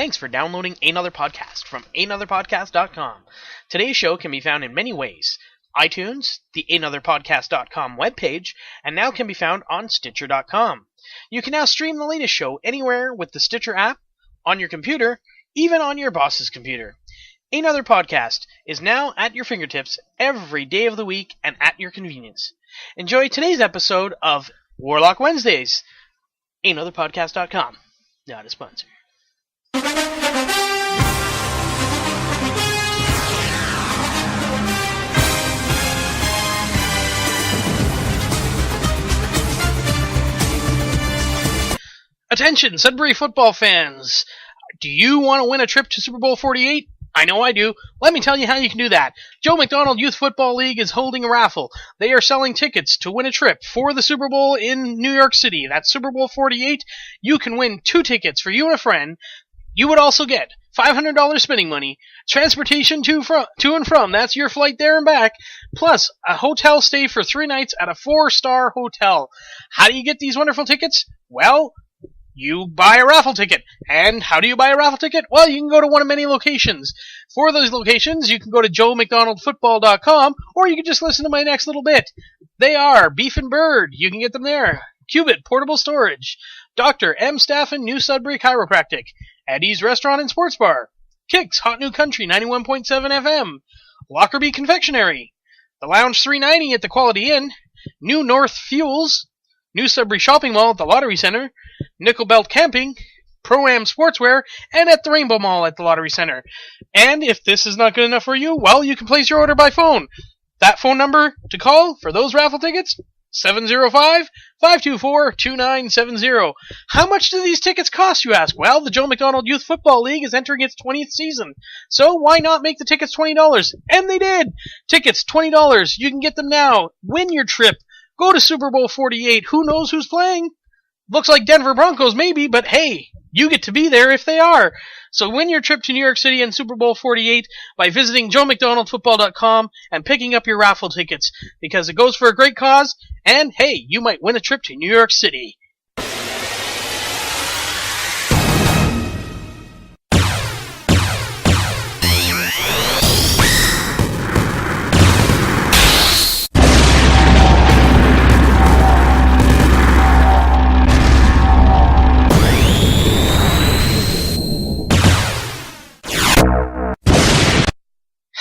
Thanks for downloading Ehnother Podcast from Ehnotherpodcast.com. Today's show can be found in many ways. iTunes, the Ehnotherpodcast.com webpage, and now can be found on Stitcher.com. You can now stream the latest show anywhere with the Stitcher app, on your computer, even on your boss's computer. Ehnother Podcast is now at your fingertips every day of the week and at your convenience. Enjoy today's episode of Warlock Wednesdays. Ehnotherpodcast.com. Not a sponsor. Attention, Sudbury football fans! Do you want to win a trip to Super Bowl 48? I know I do. Let me tell you how you can do that. Joe McDonald Youth Football League is holding a raffle. They are selling tickets to win a trip for the Super Bowl in New York City. That's Super Bowl 48. You can win 2 tickets for you and a friend. You would also get $500 spending money, transportation to and from, that's your flight there and back, plus a hotel stay for 3 nights at a 4-star hotel. How do you get these wonderful tickets? Well, you buy a raffle ticket. And how do you buy a raffle ticket? Well, you can go to one of many locations. For those locations, you can go to joemcdonaldfootball.com, or you can just listen to my next little bit. They are Beef and Bird. You can get them there. Cubit Portable Storage. Dr. M. Staffen New Sudbury Chiropractic. Eddie's Restaurant and Sports Bar. Kicks Hot New Country 91.7 FM. Lockerbie Confectionery. The Lounge 390 at the Quality Inn. New North Fuels. New Sudbury Shopping Mall at the Lottery Center, Nickel Belt Camping, Pro-Am Sportswear, and at the Rainbow Mall at the Lottery Center. And if this is not good enough for you, well, you can place your order by phone. That phone number to call for those raffle tickets, 705-524-2970. How much do these tickets cost, you ask? Well, the Joe McDonald Youth Football League is entering its 20th season. So why not make the tickets $20? And they did! Tickets, $20. You can get them now. Win your trip. Go to Super Bowl 48. Who knows who's playing? Looks like Denver Broncos maybe, but hey, you get to be there if they are. So win your trip to New York City and Super Bowl 48 by visiting joemcdonaldfootball.com and picking up your raffle tickets, because it goes for a great cause, and hey, you might win a trip to New York City.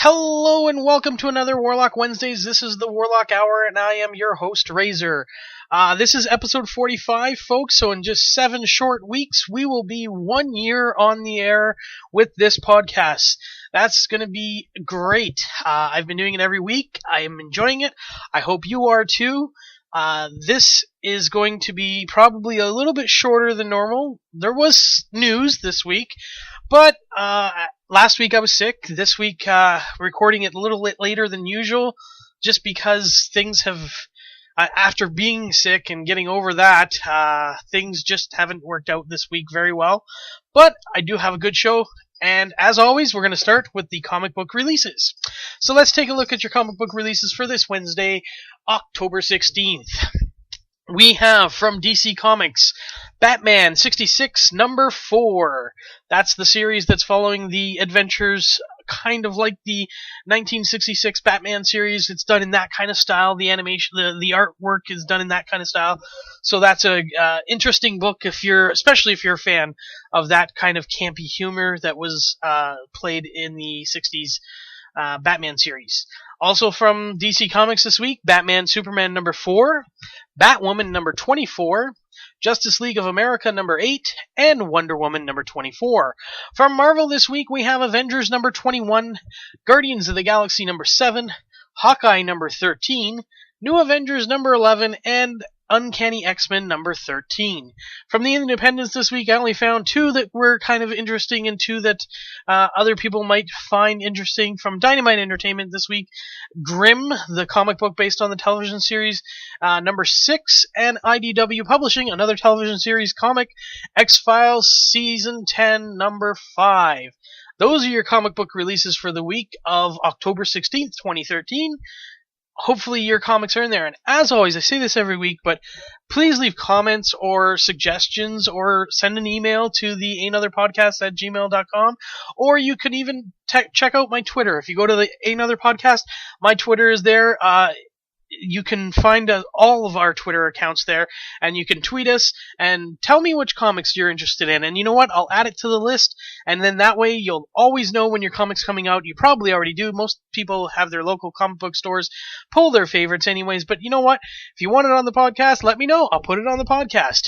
Hello and welcome to another Warlock Wednesdays. This is the Warlock Hour and I am your host, Razor. This is episode 45, folks, so in just 7 short weeks, we will be 1 year on the air with this podcast. That's going to be great. I've been doing it every week. I am enjoying it. I hope you are too. This is going to be probably a little bit shorter than normal. There was news this week, but last week I was sick. This week, recording it a little bit later than usual, just because things have, after being sick and getting over that, things just haven't worked out this week very well. But I do have a good show, and as always, we're going to start with the comic book releases. So let's take a look at your comic book releases for this Wednesday, October 16th. We have from DC Comics, Batman 66, number 4. That's the series that's following the adventures, kind of like the 1966 Batman series. It's done in that kind of style. The animation, the artwork is done in that kind of style. So that's a interesting book especially if you're a fan of that kind of campy humor that was played in the 60s Batman series. Also from DC Comics this week, Batman Superman number 4, Batwoman number 24, Justice League of America number 8, and Wonder Woman number 24. From Marvel this week, we have Avengers number 21, Guardians of the Galaxy number 7, Hawkeye number 13, New Avengers number 11, and Uncanny X-Men number 13. From the Independents this week, I only found 2 that were kind of interesting and 2 that other people might find interesting. From Dynamite Entertainment this week, Grimm, the comic book based on the television series, number 6, and IDW Publishing, another television series comic, X-Files Season 10, number 5. Those are your comic book releases for the week of October 16th, 2013. hopefully your comics are in there. And as always, I say this every week, but please leave comments or suggestions or send an email to the Ehnother Podcast at gmail.com. Or you can even check out my Twitter. If you go to the Ehnother Podcast, my Twitter is there. You can find all of our Twitter accounts there, and you can tweet us and tell me which comics you're interested in. And you know what? I'll add it to the list, and then that way you'll always know when your comic's coming out. You probably already do. Most people have their local comic book stores pull their favorites anyways, but you know what? If you want it on the podcast, let me know. I'll put it on the podcast.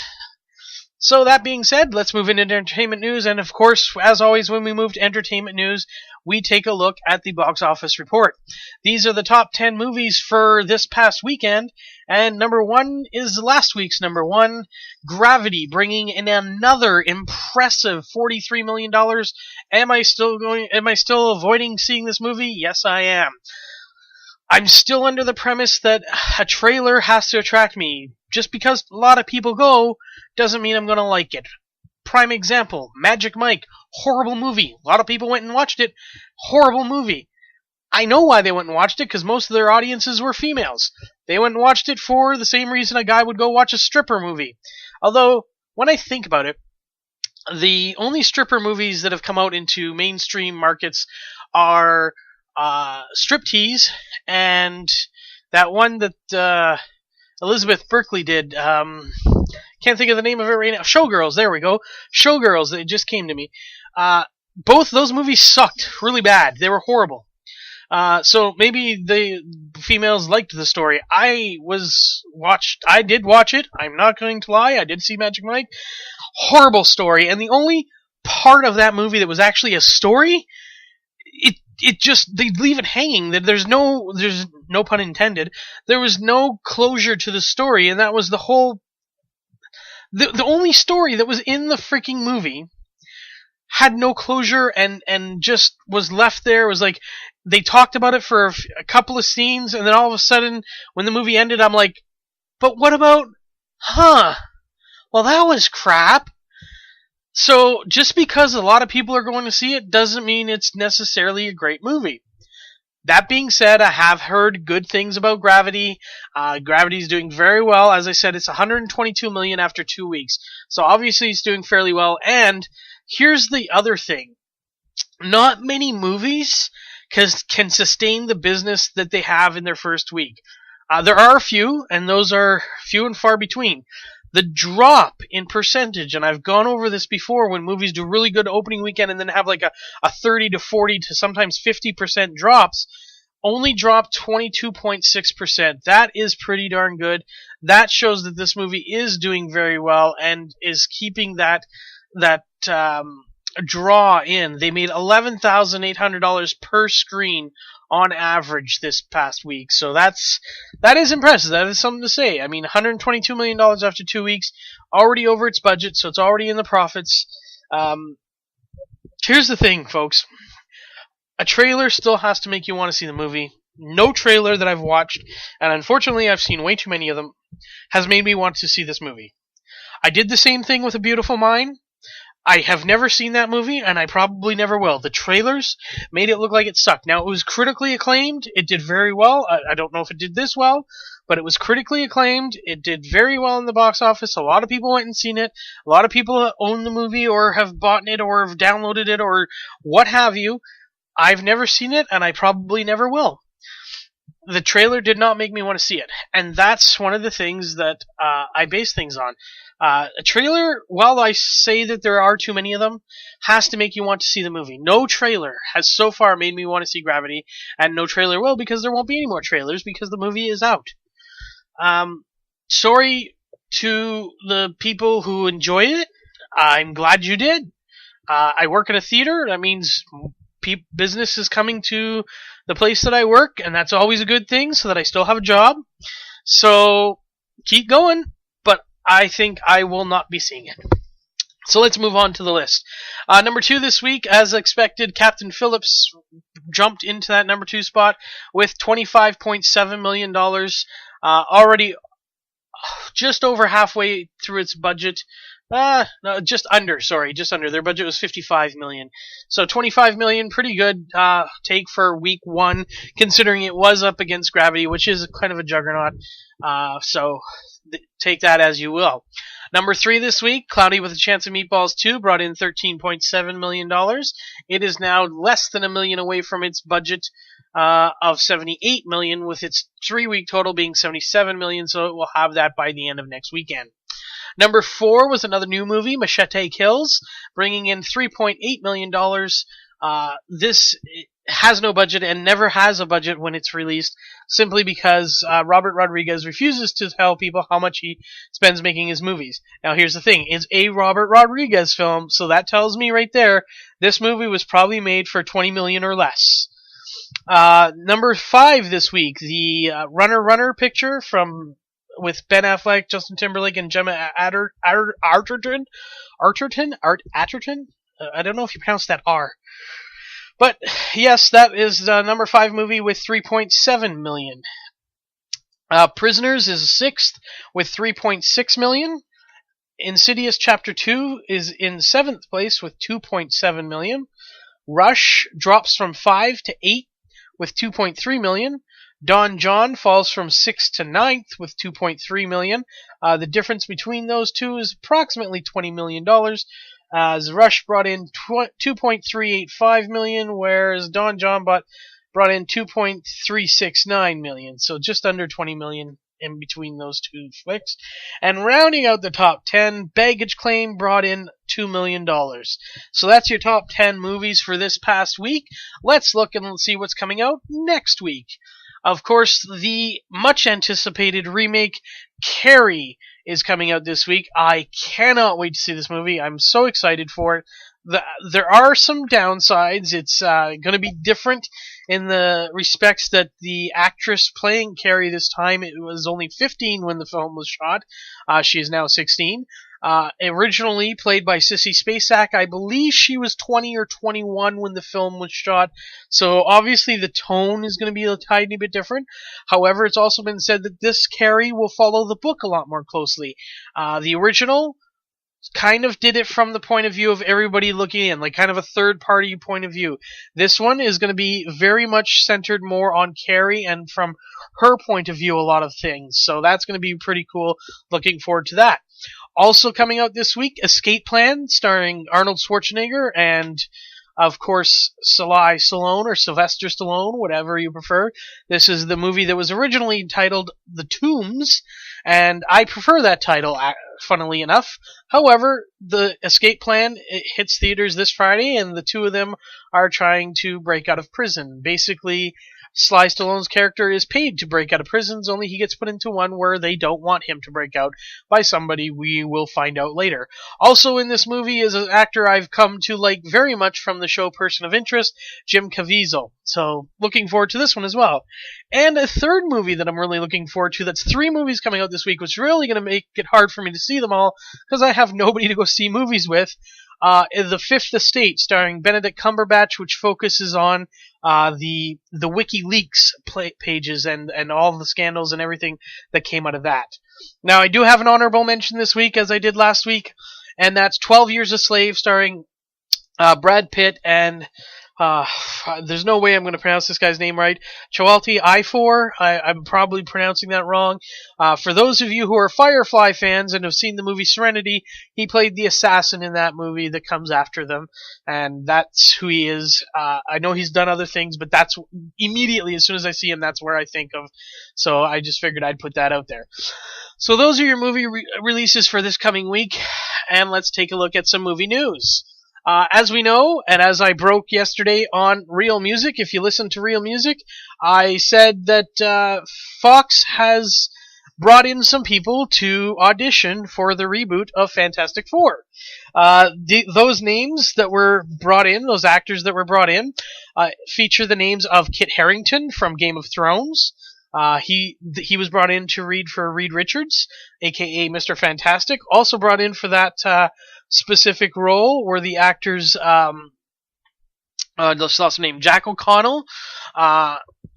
So that being said, let's move into entertainment news, and of course, as always, when we move to entertainment news, we take a look at the box office report. These are the top 10 movies for this past weekend, and number 1 is last week's number 1, Gravity, bringing in another impressive $43 million. Am I still avoiding seeing this movie? Yes, I am. I'm still under the premise that a trailer has to attract me. Just because a lot of people go doesn't mean I'm going to like it. Prime example, Magic Mike, horrible movie. A lot of people went and watched it. Horrible movie. I know why they went and watched it, because most of their audiences were females. They went and watched it for the same reason a guy would go watch a stripper movie. Although, when I think about it, the only stripper movies that have come out into mainstream markets are Striptease and that one that Elizabeth Berkley did. Can't think of the name of it right now. Showgirls, there we go. Showgirls, it just came to me. Both those movies sucked really bad. They were horrible. So maybe the females liked the story. I did watch it. I'm not going to lie. I did see Magic Mike. Horrible story. And the only part of that movie that was actually a story, they leave it hanging. That there's no pun intended. There was no closure to the story, and that was the whole. The only story that was in the freaking movie had no closure and just was left there. It was like they talked about it for a couple of scenes, and then all of a sudden, when the movie ended, I'm like, but what about? Well, that was crap. So, just because a lot of people are going to see it doesn't mean it's necessarily a great movie. That being said, I have heard good things about Gravity. Gravity's doing very well. As I said, it's $122 million after 2 weeks. So obviously it's doing fairly well. And here's the other thing. Not many movies can sustain the business that they have in their first week. There are a few, and those are few and far between. The drop in percentage, and I've gone over this before, when movies do really good opening weekend and then have like a 30 to 40 to sometimes 50% drops, only dropped 22.6%. That is pretty darn good. That shows that this movie is doing very well and is keeping that draw in. They made $11,800 per screen on average this past week. So that is impressive. That is something to say. I mean, $122 million after 2 weeks, already over its budget, so it's already in the profits. Here's the thing, folks. A trailer still has to make you want to see the movie. No trailer that I've watched, and unfortunately I've seen way too many of them, has made me want to see this movie. I did the same thing with A Beautiful Mind. I have never seen that movie, and I probably never will. The trailers made it look like it sucked. Now, it was critically acclaimed. It did very well. I don't know if it did this well, but it was critically acclaimed. It did very well in the box office. A lot of people went and seen it. A lot of people own the movie or have bought it or have downloaded it or what have you. I've never seen it, and I probably never will. The trailer did not make me want to see it, and that's one of the things that I base things on. A trailer, while I say that there are too many of them, has to make you want to see the movie. No trailer has so far made me want to see Gravity, and no trailer will, because there won't be any more trailers because the movie is out. Sorry to the people who enjoyed it. I'm glad you did. I work at a theater. That means business is coming to the place that I work, and that's always a good thing, so that I still have a job. So keep going. I think I will not be seeing it. So let's move on to the list. Number 2 this week, as expected, Captain Phillips jumped into that number 2 spot with $25.7 million, already just over halfway through its budget. No, just under. Sorry, just under. Their budget was 55 million. So 25 million, pretty good take for week one, considering it was up against Gravity, which is kind of a juggernaut. So take that as you will. Number 3 this week, Cloudy with a Chance of Meatballs 2 brought in $13.7 million. It is now less than $1 million away from its budget of $78 million, with its 3-week total being $77 million, so it will have that by the end of next weekend. Number 4 was another new movie, Machete Kills, bringing in $3.8 million. This has no budget and never has a budget when it's released, simply because Robert Rodriguez refuses to tell people how much he spends making his movies. Now here's the thing, it's a Robert Rodriguez film, so that tells me right there, this movie was probably made for $20 million or less. Number 5 this week, the Runner picture with Ben Affleck, Justin Timberlake, and Gemma Arterton. I don't know if you pronounce that R. But yes, that is the number 5 movie with $3.7 million. Prisoners is 6th with $3.6 million. Insidious Chapter 2 is in 7th place with $2.7 million. Rush drops from 5 to 8 with $2.3 million. Don John falls from 6th to 9th with $2.3 million. The difference between those two is approximately $20 million. As Rush brought in $2.385 million, whereas Don John brought in $2.369 million. So just under $20 million in between those two flicks. And rounding out the top 10, Baggage Claim brought in $2 million. So that's your top 10 movies for this past week. Let's look and see what's coming out next week. Of course, the much anticipated remake, Carrie, is coming out this week. I cannot wait to see this movie. I'm so excited for it. There are some downsides. It's going to be different in the respects that the actress playing Carrie this time, it was only 15 when the film was shot. She is now 16. Originally played by Sissy Spacek, I believe she was 20 or 21 when the film was shot, so obviously the tone is going to be a tiny bit different. However, it's also been said that this Carrie will follow the book a lot more closely. The original kind of did it from the point of view of everybody looking in, like kind of a third-party point of view. This one is going to be very much centered more on Carrie and from her point of view a lot of things, so that's going to be pretty cool. Looking forward to that. Also coming out this week, Escape Plan, starring Arnold Schwarzenegger and, of course, Stallone or Sylvester Stallone, whatever you prefer. This is the movie that was originally titled The Tombs, and I prefer that title, funnily enough. However, the Escape Plan, it hits theaters this Friday, and the two of them are trying to break out of prison. Basically, Sly Stallone's character is paid to break out of prisons, only he gets put into one where they don't want him to break out by somebody we will find out later. Also in this movie is an actor I've come to like very much from the show Person of Interest, Jim Caviezel. So looking forward to this one as well. And a third movie that I'm really looking forward to, that's 3 movies coming out this week, which is really going to make it hard for me to see them all because I have nobody to go see movies with. The Fifth Estate, starring Benedict Cumberbatch, which focuses on the WikiLeaks pages and all the scandals and everything that came out of that. Now, I do have an honorable mention this week, as I did last week, and that's 12 Years a Slave, starring Brad Pitt and there's no way I'm going to pronounce this guy's name right. Chiwetel Ejiofor. I'm probably pronouncing that wrong. For those of you who are Firefly fans and have seen the movie Serenity, he played the assassin in that movie that comes after them, and that's who he is. I know he's done other things, but that's immediately, as soon as I see him, that's where I think of. So I just figured I'd put that out there. So those are your movie releases for this coming week, and let's take a look at some movie news. As we know, and as I broke yesterday on Real Music, if you listen to Real Music, I said that Fox has brought in some people to audition for the reboot of Fantastic Four. Those names that were brought in, those actors that were brought in, feature the names of Kit Harington from Game of Thrones. He was brought in to read for Reed Richards, aka Mr. Fantastic. Also brought in for that specific role were the actors, just lost the name, Jack O'Connell.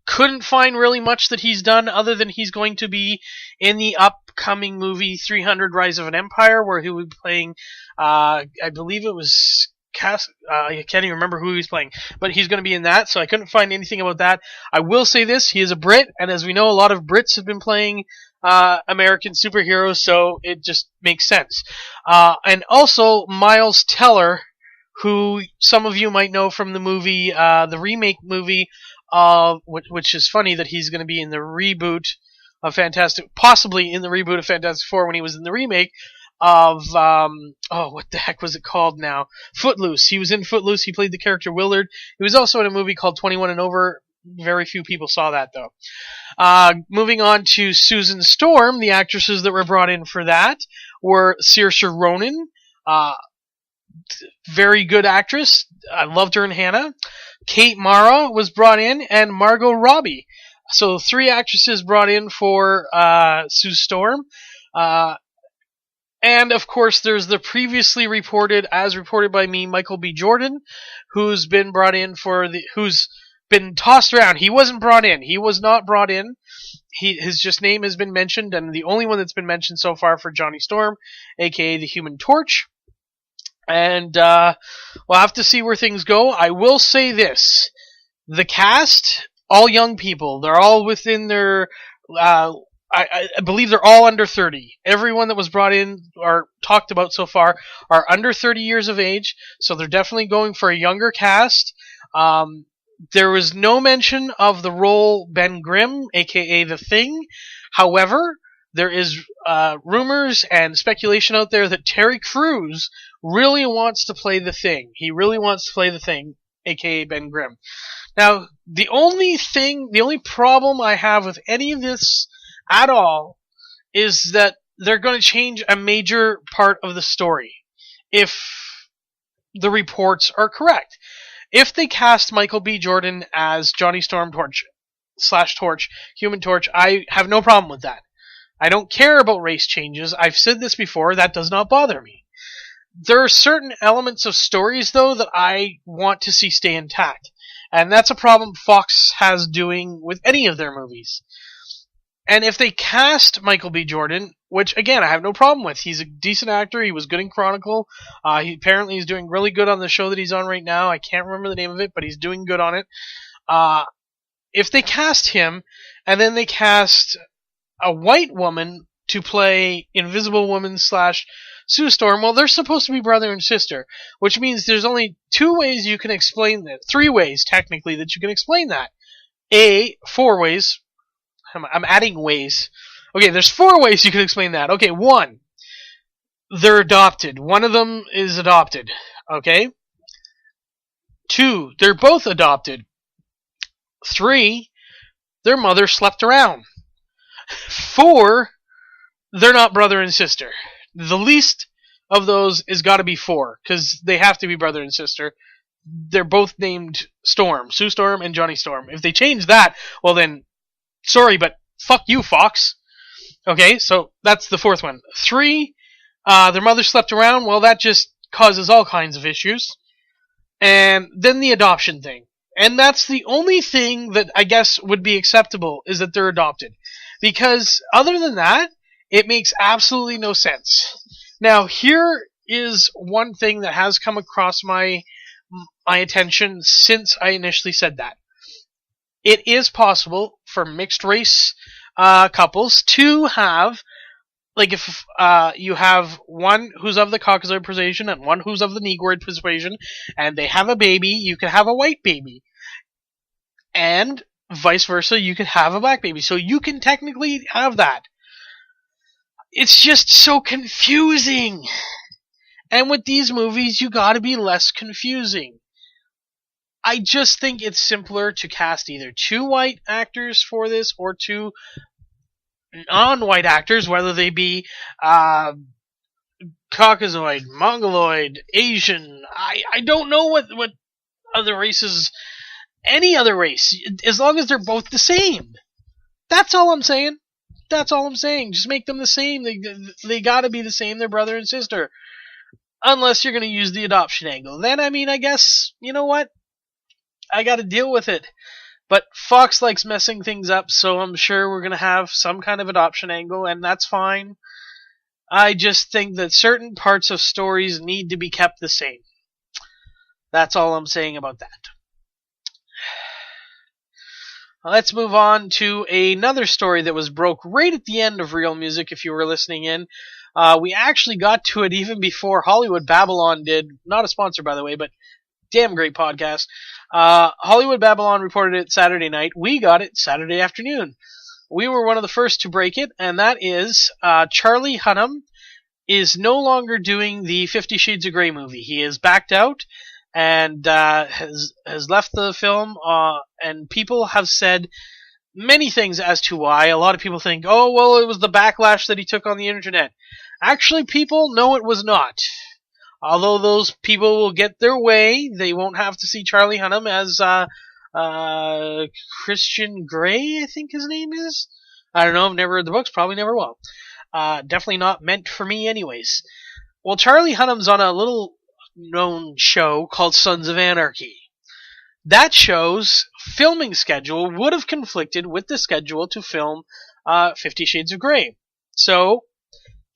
Couldn't find really much that he's done other than he's going to be in the upcoming movie 300 Rise of an Empire, where he would be playing, I believe it was I can't even remember who he was playing, but he's going to be in that, so I couldn't find anything about that. I will say this, he is a Brit, and as we know, a lot of Brits have been playing American superheroes, so it just makes sense. And also, Miles Teller, who some of you might know from the movie, the remake movie, which is funny that he's going to be in the reboot of possibly in the reboot of Fantastic Four when he was in the remake of, what the heck was it called now? Footloose. He was in Footloose. He played the character Willard. He was also in a movie called 21 and Over. Very few people saw that, though. Moving on to Susan Storm, the actresses that were brought in for that were Saoirse Ronan, very good actress. I loved her in Hannah. Kate Mara was brought in, and Margot Robbie. So 3 actresses brought in for Sue Storm. And of course, there's the previously reported, as reported by me, Michael B. Jordan, who's been brought in who's been tossed around. He wasn't brought in. He was not brought in. His just name has been mentioned, and the only one that's been mentioned so far for Johnny Storm, aka the Human Torch. And we'll have to see where things go. I will say this: the cast, all young people. They're all within their. I believe they're all under 30. Everyone that was brought in or talked about so far are under 30 years of age, so they're definitely going for a younger cast. There was no mention of the role Ben Grimm, aka The Thing. However, there is rumors and speculation out there that Terry Crews really wants to play The Thing. He really wants to play The Thing, aka Ben Grimm. Now, the only problem I have with any of this at all is that they're going to change a major part of the story if the reports are correct. If they cast Michael B. Jordan as Johnny Storm Torch, Human Torch, I have no problem with that. I don't care about race changes. I've said this before, that does not bother me. There are certain elements of stories, though, that I want to see stay intact. And that's a problem Fox has doing with any of their movies. And if they cast Michael B. Jordan, which, again, I have no problem with. He's a decent actor. He was good in Chronicle. Apparently he's doing really good on the show that he's on right now. I can't remember the name of it, but he's doing good on it. If they cast him, and then they cast a white woman to play Invisible Woman / Sue Storm, well, they're supposed to be brother and sister, which means there's only 2 ways you can explain that. 3 ways, technically, that you can explain that. 4 ways. I'm adding ways. Okay, there's 4 ways you can explain that. Okay, 1, they're adopted. One of them is adopted. Okay? 2, they're both adopted. 3, their mother slept around. 4, they're not brother and sister. The least of those is got to be 4, because they have to be brother and sister. They're both named Storm, Sue Storm and Johnny Storm. If they change that, well then, sorry, but fuck you, Fox. Okay, so that's the 4th one. 3, their mother slept around. Well, that just causes all kinds of issues. And then the adoption thing. And that's the only thing that I guess would be acceptable, is that they're adopted. Because other than that, it makes absolutely no sense. Now, here is one thing that has come across my attention since I initially said that. It is possible for mixed race couples to have, like if you have one who's of the Caucasoid persuasion and one who's of the Negroid persuasion, and they have a baby, you can have a white baby. And vice versa, you can have a black baby. So you can technically have that. It's just so confusing. And with these movies, you gotta be less confusing. I just think it's simpler to cast either 2 white actors for this or 2 non-white actors, whether they be Caucasoid, Mongoloid, Asian. I don't know what other races, any other race, as long as they're both the same. That's all I'm saying. That's all I'm saying. Just make them the same. They gotta be the same. They're brother and sister. Unless you're gonna use the adoption angle. Then, I mean, I guess, you know what? I gotta deal with it. But Fox likes messing things up, so I'm sure we're going to have some kind of adoption angle, and that's fine. I just think that certain parts of stories need to be kept the same. That's all I'm saying about that. Let's move on to another story that was broke right at the end of Real Music, if you were listening in. We actually got to it even before Hollywood Babylon did. Not a sponsor, by the way, but damn great podcast. Hollywood Babylon reported it Saturday night. We got it Saturday afternoon. We were one of the first to break it, and that is Charlie Hunnam is no longer doing the 50 Shades of Grey movie. He is backed out and has left the film, and people have said many things as to why. A lot of people think, oh, well, it was the backlash that he took on the internet. Actually, people, no, it was not. Although those people will get their way, they won't have to see Charlie Hunnam as Christian Grey, I think his name is. I don't know, I've never read the books, probably never will. Definitely not meant for me anyways. Well, Charlie Hunnam's on a little known show called Sons of Anarchy. That show's filming schedule would have conflicted with the schedule to film 50 Shades of Grey. So,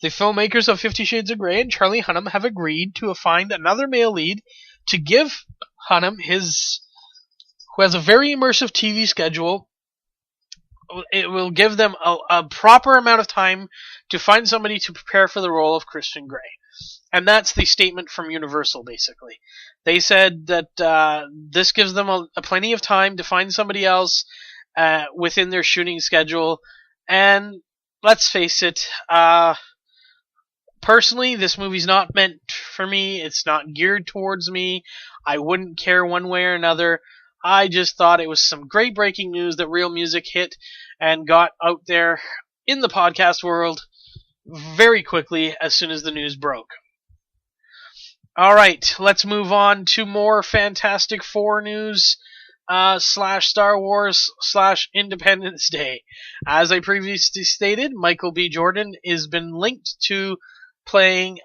the filmmakers of 50 Shades of Grey and Charlie Hunnam have agreed to find another male lead to give Hunnam who has a very immersive TV schedule. It will give them a proper amount of time to find somebody to prepare for the role of Christian Grey. And that's the statement from Universal, basically. They said that this gives them a plenty of time to find somebody else within their shooting schedule. And let's face it, personally, this movie's not meant for me. It's not geared towards me. I wouldn't care one way or another. I just thought it was some great breaking news that Real Music hit and got out there in the podcast world very quickly as soon as the news broke. Alright, let's move on to more Fantastic Four news / Star Wars / Independence Day. As I previously stated, Michael B. Jordan has been linked to playing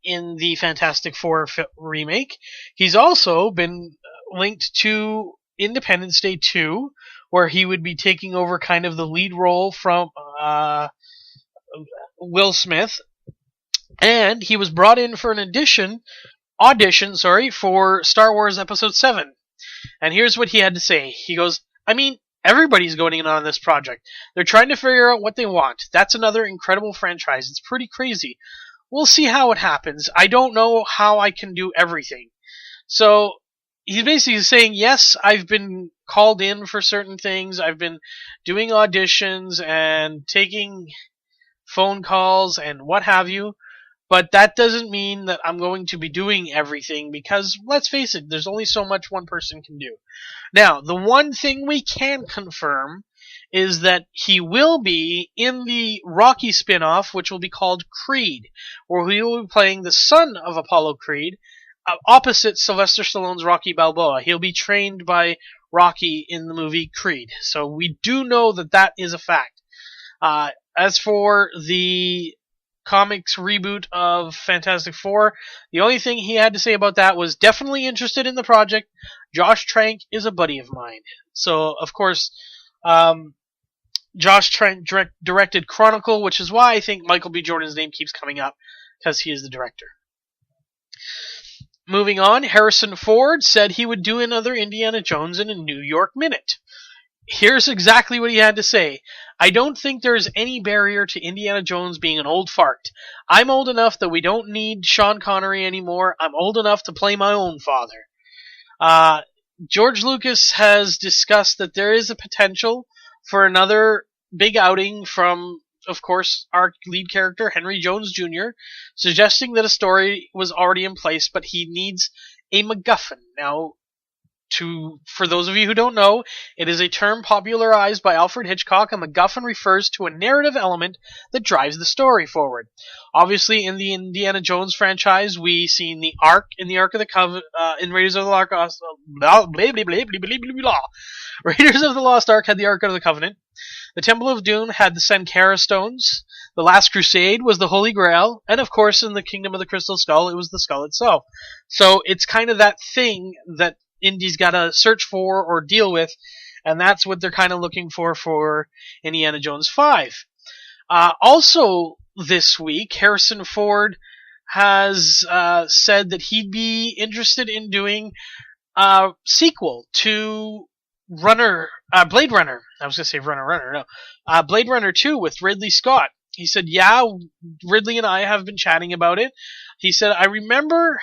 in the Fantastic Four remake. He's also been linked to Independence Day 2, where he would be taking over kind of the lead role from Will Smith. And he was brought in for an audition for Star Wars Episode 7. And here's what he had to say. He goes, I mean, everybody's going in on this project. They're trying to figure out what they want. That's another incredible franchise. It's pretty crazy. We'll see how it happens. I don't know how I can do everything. So he's basically saying, yes, I've been called in for certain things. I've been doing auditions and taking phone calls and what have you. But that doesn't mean that I'm going to be doing everything because, let's face it, there's only so much one person can do. Now, the one thing we can confirm is that he will be in the Rocky spin-off, which will be called Creed, where he will be playing the son of Apollo Creed, opposite Sylvester Stallone's Rocky Balboa. He'll be trained by Rocky in the movie Creed. So we do know that is a fact. As for the comics reboot of Fantastic Four, the only thing he had to say about that was definitely interested in the project. Josh Trank is a buddy of mine. So, of course, Josh Trank directed Chronicle, which is why I think Michael B. Jordan's name keeps coming up, because he is the director. Moving on, Harrison Ford said he would do another Indiana Jones in a New York Minute. Here's exactly what he had to say. I don't think there's any barrier to Indiana Jones being an old fart. I'm old enough that we don't need Sean Connery anymore. I'm old enough to play my own father. George Lucas has discussed that there is a potential for another big outing from, of course, our lead character, Henry Jones Jr., suggesting that a story was already in place, but he needs a MacGuffin. Now, for those of you who don't know, it is a term popularized by Alfred Hitchcock. A MacGuffin refers to a narrative element that drives the story forward. Obviously, in the Indiana Jones franchise, we seen the Ark in the Ark of the Covenant, in Raiders of the Lost Ark. Raiders of the Lost Ark had the Ark of the Covenant. The Temple of Doom had the Sankara stones. The Last Crusade was the Holy Grail, and of course, in the Kingdom of the Crystal Skull, it was the skull itself. So it's kind of that thing that Indy's got to search for or deal with, and that's what they're kind of looking for Indiana Jones 5. Also this week, Harrison Ford has said that he'd be interested in doing a sequel to Blade Runner. I was going to say Runner, no. Blade Runner 2 with Ridley Scott. He said, yeah, Ridley and I have been chatting about it. He said, I remember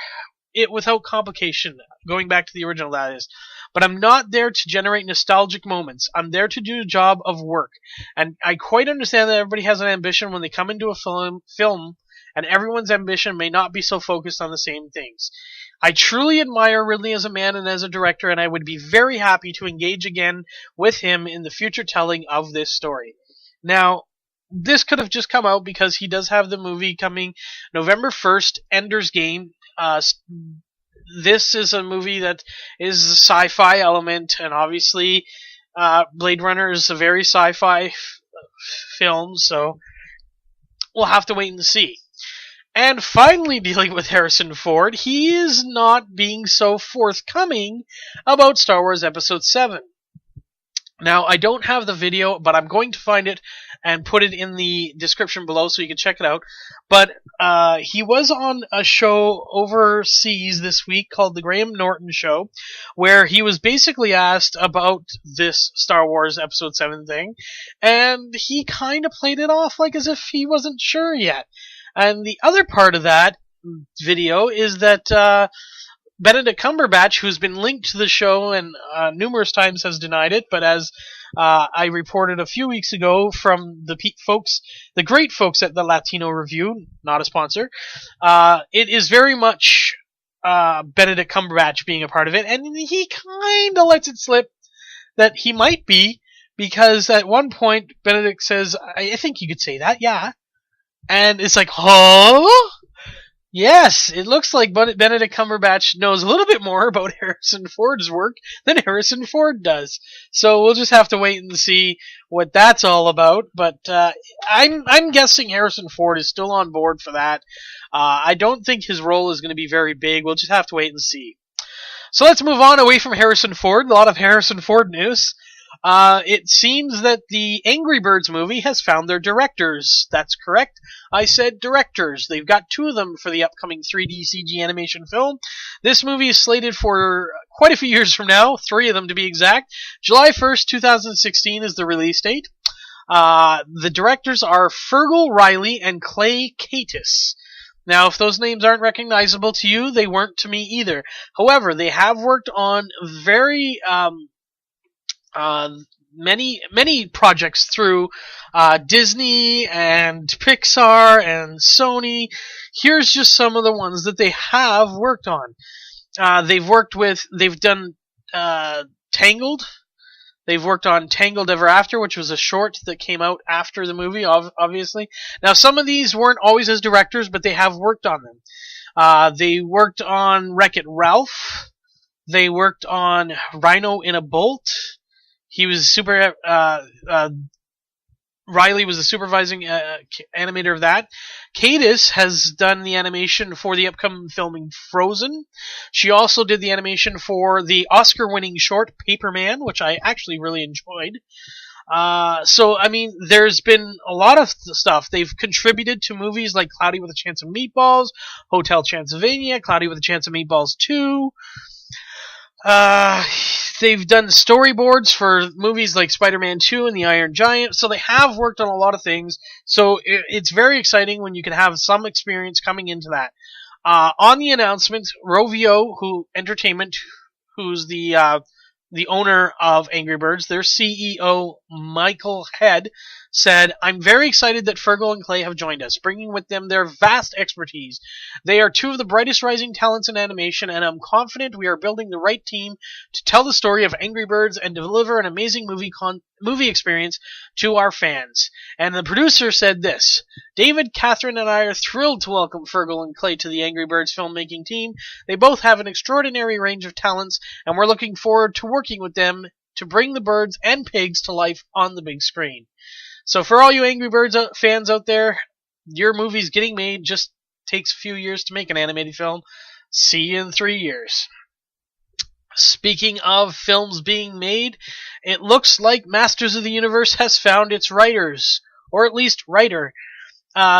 it without complication, going back to the original, that is. But I'm not there to generate nostalgic moments. I'm there to do a job of work. And I quite understand that everybody has an ambition when they come into a film, and everyone's ambition may not be so focused on the same things. I truly admire Ridley as a man and as a director, and I would be very happy to engage again with him in the future telling of this story. Now, this could have just come out because he does have the movie coming November 1st, Ender's Game. This is a movie that is a sci-fi element, and obviously Blade Runner is a very sci-fi film, so we'll have to wait and see. And finally, dealing with Harrison Ford, he is not being so forthcoming about Star Wars Episode 7. Now, I don't have the video, but I'm going to find it and put it in the description below so you can check it out. But he was on a show overseas this week called The Graham Norton Show, where he was basically asked about this Star Wars Episode 7 thing, and he kind of played it off like as if he wasn't sure yet. And the other part of that video is that Benedict Cumberbatch, who's been linked to the show and numerous times has denied it, but as I reported a few weeks ago from the great folks at the Latino Review, not a sponsor, it is very much Benedict Cumberbatch being a part of it, and he kind of lets it slip that he might be, because at one point Benedict says, I think you could say that, yeah. And it's like, huh? Yes, it looks like Benedict Cumberbatch knows a little bit more about Harrison Ford's work than Harrison Ford does. So we'll just have to wait and see what that's all about. But I'm guessing Harrison Ford is still on board for that. I don't think his role is going to be very big. We'll just have to wait and see. So let's move on away from Harrison Ford. A lot of Harrison Ford news. It seems that the Angry Birds movie has found their directors. That's correct. I said directors. They've got 2 of them for the upcoming 3D CG animation film. This movie is slated for quite a few years from now, 3 of them to be exact. July 1st, 2016 is the release date. The directors are Fergal Riley and Clay Kaitis. Now, if those names aren't recognizable to you, they weren't to me either. However, they have worked on very many projects through Disney and Pixar and Sony. Here's just some of the ones that they have worked on. They've done Tangled. They've worked on Tangled Ever After, which was a short that came out after the movie, obviously. Now, some of these weren't always as directors, but they have worked on them. They worked on Wreck-It Ralph. They worked on Rhino in a Bolt. He was Riley was the supervising animator of that. Kaitis has done the animation for the upcoming filming Frozen. She also did the animation for the Oscar-winning short Paperman, which I actually really enjoyed. So, I mean, there's been a lot of stuff. They've contributed to movies like Cloudy with a Chance of Meatballs, Hotel Transylvania, Cloudy with a Chance of Meatballs 2. They've done storyboards for movies like Spider-Man 2 and The Iron Giant, so they have worked on a lot of things, so it's very exciting when you can have some experience coming into that. On the announcement, Rovio Entertainment, who's the owner of Angry Birds, their CEO, Michael Head, said, I'm very excited that Fergal and Clay have joined us, bringing with them their vast expertise. They are 2 of the brightest rising talents in animation, and I'm confident we are building the right team to tell the story of Angry Birds and deliver an amazing movie experience to our fans. And the producer said this, David, Catherine, and I are thrilled to welcome Fergal and Clay to the Angry Birds filmmaking team. They both have an extraordinary range of talents, and we're looking forward to working with them to bring the birds and pigs to life on the big screen. So for all you Angry Birds fans out there, your movie's getting made. Just takes a few years to make an animated film. See you in 3 years. Speaking of films being made, it looks like Masters of the Universe has found its writers, or at least writer.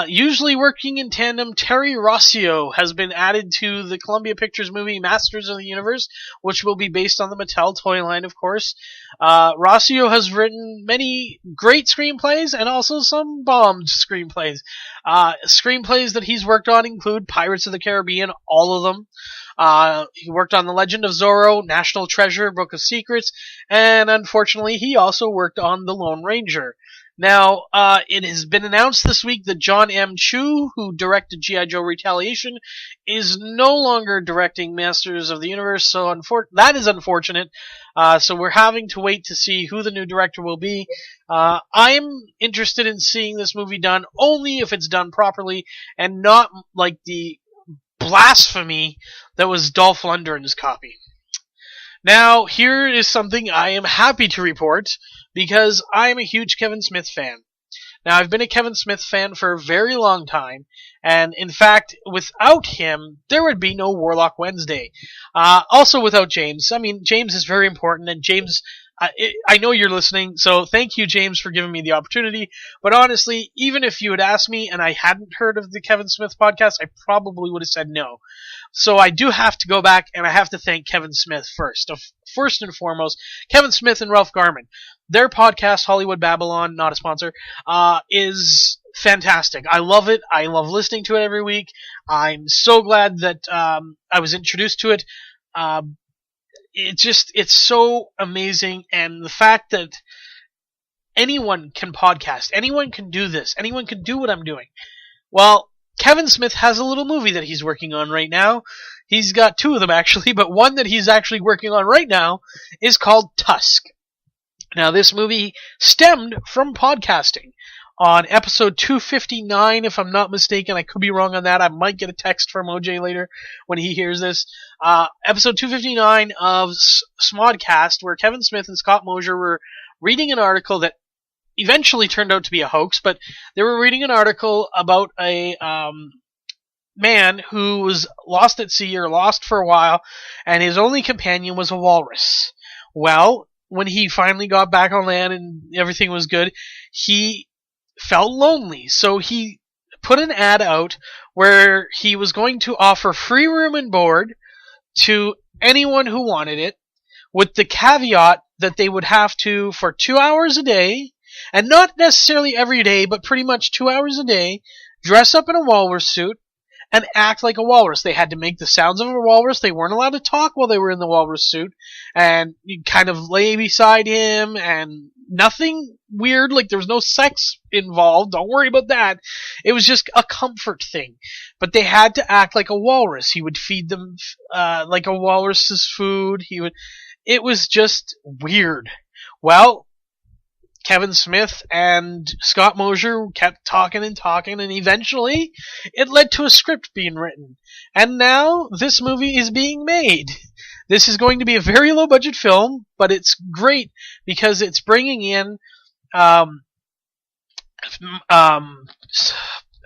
Usually working in tandem, Terry Rossio has been added to the Columbia Pictures movie Masters of the Universe, which will be based on the Mattel toy line, of course. Rossio has written many great screenplays and also some bombed screenplays. Screenplays that he's worked on include Pirates of the Caribbean, all of them. He worked on The Legend of Zorro, National Treasure, Book of Secrets, and unfortunately he also worked on The Lone Ranger. Now, it has been announced this week that John M. Chu, who directed G.I. Joe Retaliation, is no longer directing Masters of the Universe, so that is unfortunate. So we're having to wait to see who the new director will be. I'm interested in seeing this movie done only if it's done properly, and not like the blasphemy that was Dolph Lundgren's copy. Now, here is something I am happy to report, because I am a huge Kevin Smith fan. Now, I've been a Kevin Smith fan for a very long time, and in fact, without him, there would be no Warlock Wednesday. Also without James. I mean, James is very important, and James, I know you're listening, so thank you, James, for giving me the opportunity, but honestly, even if you had asked me and I hadn't heard of the Kevin Smith podcast, I probably would have said no. So I do have to go back, and I have to thank Kevin Smith first. First and foremost, Kevin Smith and Ralph Garman. Their podcast, Hollywood Babylon, not a sponsor, is fantastic. I love it. I love listening to it every week. I'm so glad that I was introduced to it. It's so amazing, and the fact that anyone can podcast, anyone can do this, anyone can do what I'm doing. Well, Kevin Smith has a little movie that he's working on right now. He's got two of them, actually, but one that he's actually working on right now is called Tusk. Now, this movie stemmed from podcasting. On episode 259, if I'm not mistaken, I could be wrong on that. I might get a text from OJ later when he hears this. Episode 259 of Smodcast, where Kevin Smith and Scott Mosier were reading an article that eventually turned out to be a hoax, but they were reading an article about a man who was lost at sea, or lost for a while, and his only companion was a walrus. Well, when he finally got back on land and everything was good, he felt lonely, so he put an ad out where he was going to offer free room and board to anyone who wanted it, with the caveat that they would have to, for 2 hours a day, and not necessarily every day, but pretty much 2 hours a day, dress up in a walrus suit and act like a walrus. They had to make the sounds of a walrus. They weren't allowed to talk while they were in the walrus suit. And you kind of lay beside him, and nothing weird, like there was no sex involved. Don't worry about that. It was just a comfort thing. But they had to act like a walrus. He would feed them like a walrus's food. It was just weird. Well, Kevin Smith and Scott Mosier kept talking, and eventually it led to a script being written. And now this movie is being made. This is going to be a very low budget film, but it's great because it's bringing in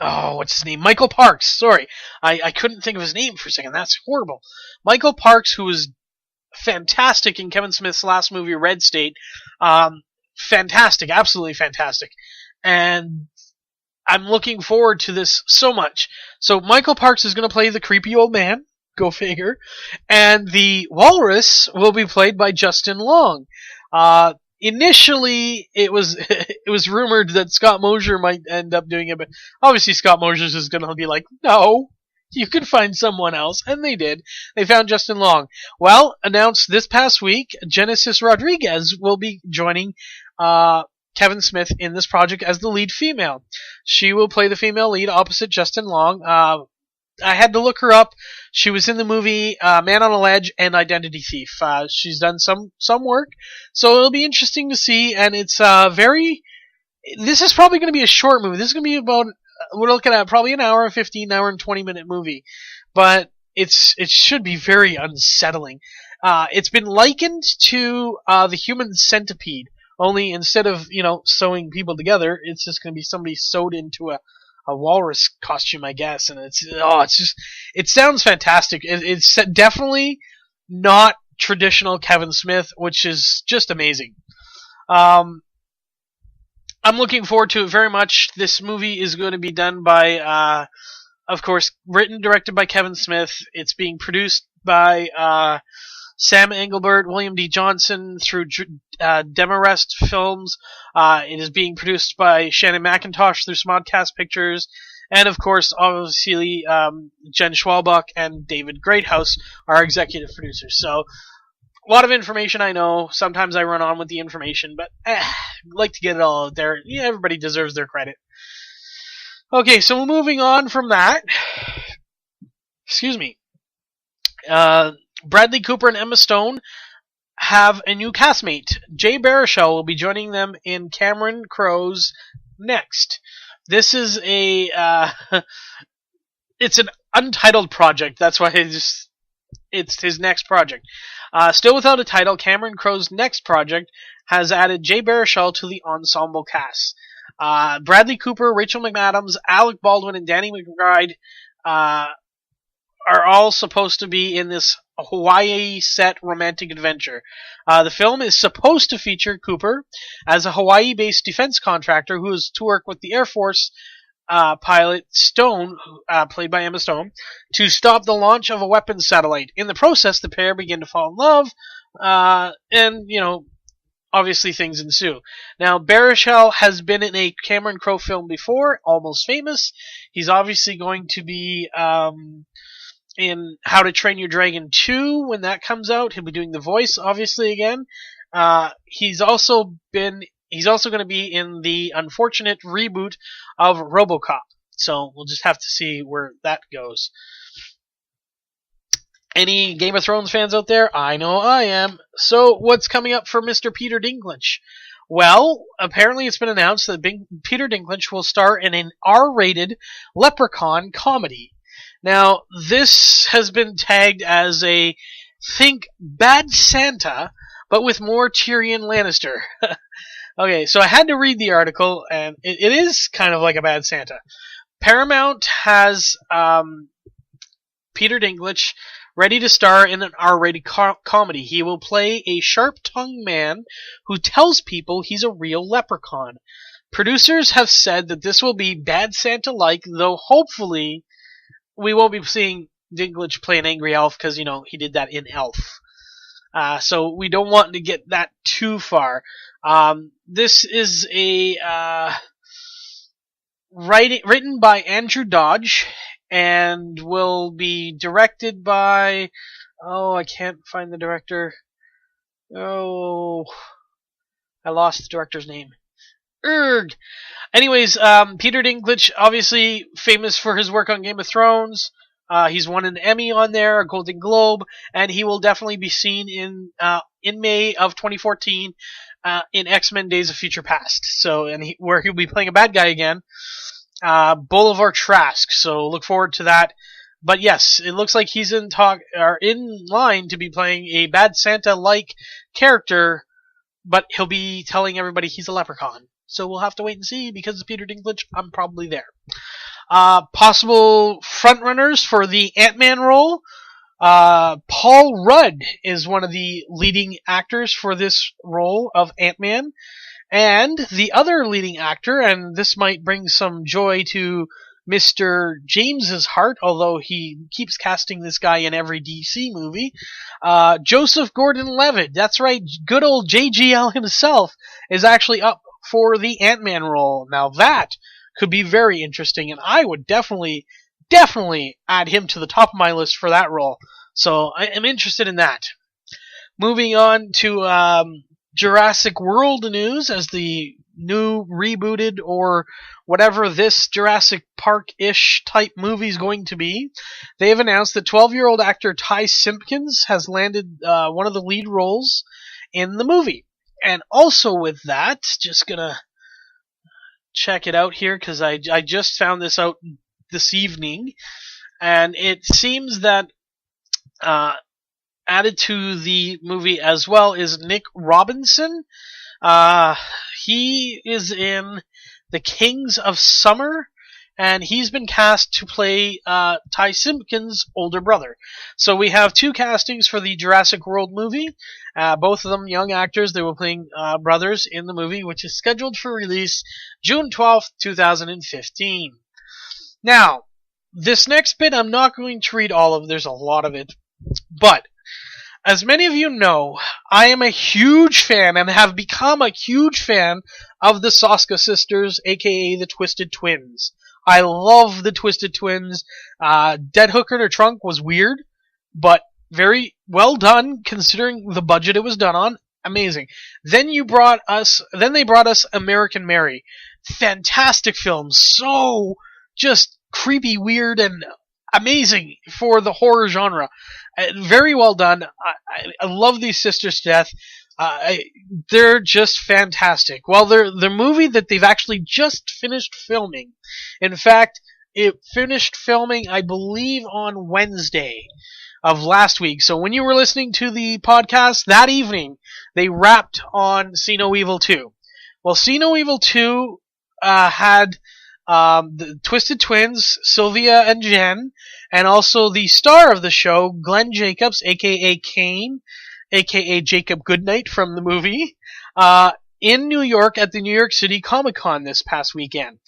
what's his name? Michael Parks. Sorry, I couldn't think of his name for a second. That's horrible. Michael Parks, who was fantastic in Kevin Smith's last movie, Red State. Fantastic, absolutely fantastic. And I'm looking forward to this so much. So Michael Parks is going to play the creepy old man, go figure, and the walrus will be played by Justin Long. Initially, it was rumored that Scott Mosier might end up doing it, but obviously Scott Mosier is going to be like, no, you could find someone else, and they did. They found Justin Long. Well, announced this past week, Genesis Rodriguez will be joining Kevin Smith in this project as the lead female. She will play the female lead opposite Justin Long. I had to look her up. She was in the movie Man on a Ledge and Identity Thief. She's done some work, so it'll be interesting to see. And it's this is probably going to be a short movie. This is going to be about, we're looking at probably an hour and 15, hour and 20-minute movie, but it should be very unsettling. It's been likened to the Human Centipede, only instead of sewing people together, it's just going to be somebody sewed into a walrus costume, I guess. And it sounds fantastic. It's definitely not traditional Kevin Smith, which is just amazing. I'm looking forward to it very much. This movie is going to be done by, of course, written, directed by Kevin Smith. It's being produced by Sam Engelbert, William D. Johnson through Demarest Films. It is being produced by Shannon McIntosh through Smodcast Pictures. And, of course, obviously, Jen Schwalbach and David Greathouse are executive producers. So, a lot of information, I know. Sometimes I run on with the information, but I like to get it all out there. Yeah, everybody deserves their credit. Okay, so moving on from that. Excuse me. Bradley Cooper and Emma Stone have a new castmate. Jay Baruchel will be joining them in Cameron Crowe's Next. This is it's an untitled project. That's why it's his next project. Still without a title, Cameron Crowe's next project has added Jay Baruchel to the ensemble cast. Bradley Cooper, Rachel McAdams, Alec Baldwin, and Danny McBride are all supposed to be in this Hawaii set romantic adventure. The film is supposed to feature Cooper as a Hawaii-based defense contractor who is to work with the Air Force pilot Stone, played by Emma Stone, to stop the launch of a weapons satellite. In the process, the pair begin to fall in love, and, obviously things ensue. Now, Baruchel has been in a Cameron Crowe film before, Almost Famous. He's obviously going to be in How to Train Your Dragon 2 when that comes out. He'll be doing the voice, obviously, again. He's also going to be in the unfortunate reboot of RoboCop. So we'll just have to see where that goes. Any Game of Thrones fans out there? I know I am. So what's coming up for Mr. Peter Dinklage? Well, apparently it's been announced that Peter Dinklage will star in an R-rated Leprechaun comedy. Now, this has been tagged as think Bad Santa, but with more Tyrion Lannister. Okay, so I had to read the article, and it is kind of like a Bad Santa. Paramount has Peter Dinklage ready to star in an R-rated comedy. He will play a sharp-tongued man who tells people he's a real leprechaun. Producers have said that this will be Bad Santa-like, though hopefully we won't be seeing Dinklage play an angry elf because, he did that in Elf. So we don't want to get that too far. This is written by Andrew Dodge and will be directed by... Oh, I can't find the director. Oh, I lost the director's name. Erg! Anyways, Peter Dinklage, obviously famous for his work on Game of Thrones. He's won an Emmy on there, a Golden Globe, and he will definitely be seen in May of 2014 in X-Men Days of Future Past. So, where he'll be playing a bad guy again, Boulevard Trask. So look forward to that. But yes, it looks like he's in line to be playing a Bad Santa-like character, but he'll be telling everybody he's a leprechaun. So we'll have to wait and see, because of Peter Dinklage, I'm probably there. Possible frontrunners for the Ant-Man role. Paul Rudd is one of the leading actors for this role of Ant-Man. And the other leading actor, and this might bring some joy to Mr. James's heart, although he keeps casting this guy in every DC movie, Joseph Gordon-Levitt. That's right, good old JGL himself is actually up for the Ant-Man role. Now that could be very interesting, and I would definitely add him to the top of my list for that role. So I am interested in that. Moving on to Jurassic World news, as the new rebooted or whatever this Jurassic Park-ish type movie is going to be. They have announced that 12-year-old actor Ty Simpkins has landed one of the lead roles in the movie. And also with that, just gonna check it out here because I just found this out this evening, and it seems that added to the movie as well is Nick Robinson. He is in The Kings of Summer and he's been cast to play Ty Simpkins' older brother. So we have two castings for the Jurassic World movie, both of them young actors. They were playing brothers in the movie, which is scheduled for release June 12th, 2015. Now, this next bit I'm not going to read all of, there's a lot of it, but as many of you know, I am a huge fan and have become a huge fan of the Soska sisters, aka the Twisted Twins. I love the Twisted Twins. Dead Hooker in Her Trunk was weird, but very well done considering the budget it was done on. Amazing. Then they brought us American Mary. Fantastic film. So just creepy, weird, and amazing for the horror genre. Very well done. I love these sisters to death. They're just fantastic. Well, they're the movie that they've actually just finished filming. In fact, it finished filming, I believe, on Wednesday of last week. So when you were listening to the podcast that evening, they wrapped on See No Evil 2. Well, See No Evil 2 had the Twisted Twins, Sylvia and Jen, and also the star of the show, Glenn Jacobs, aka Kane, aka Jacob Goodnight from the movie, in New York at the New York City Comic Con this past weekend.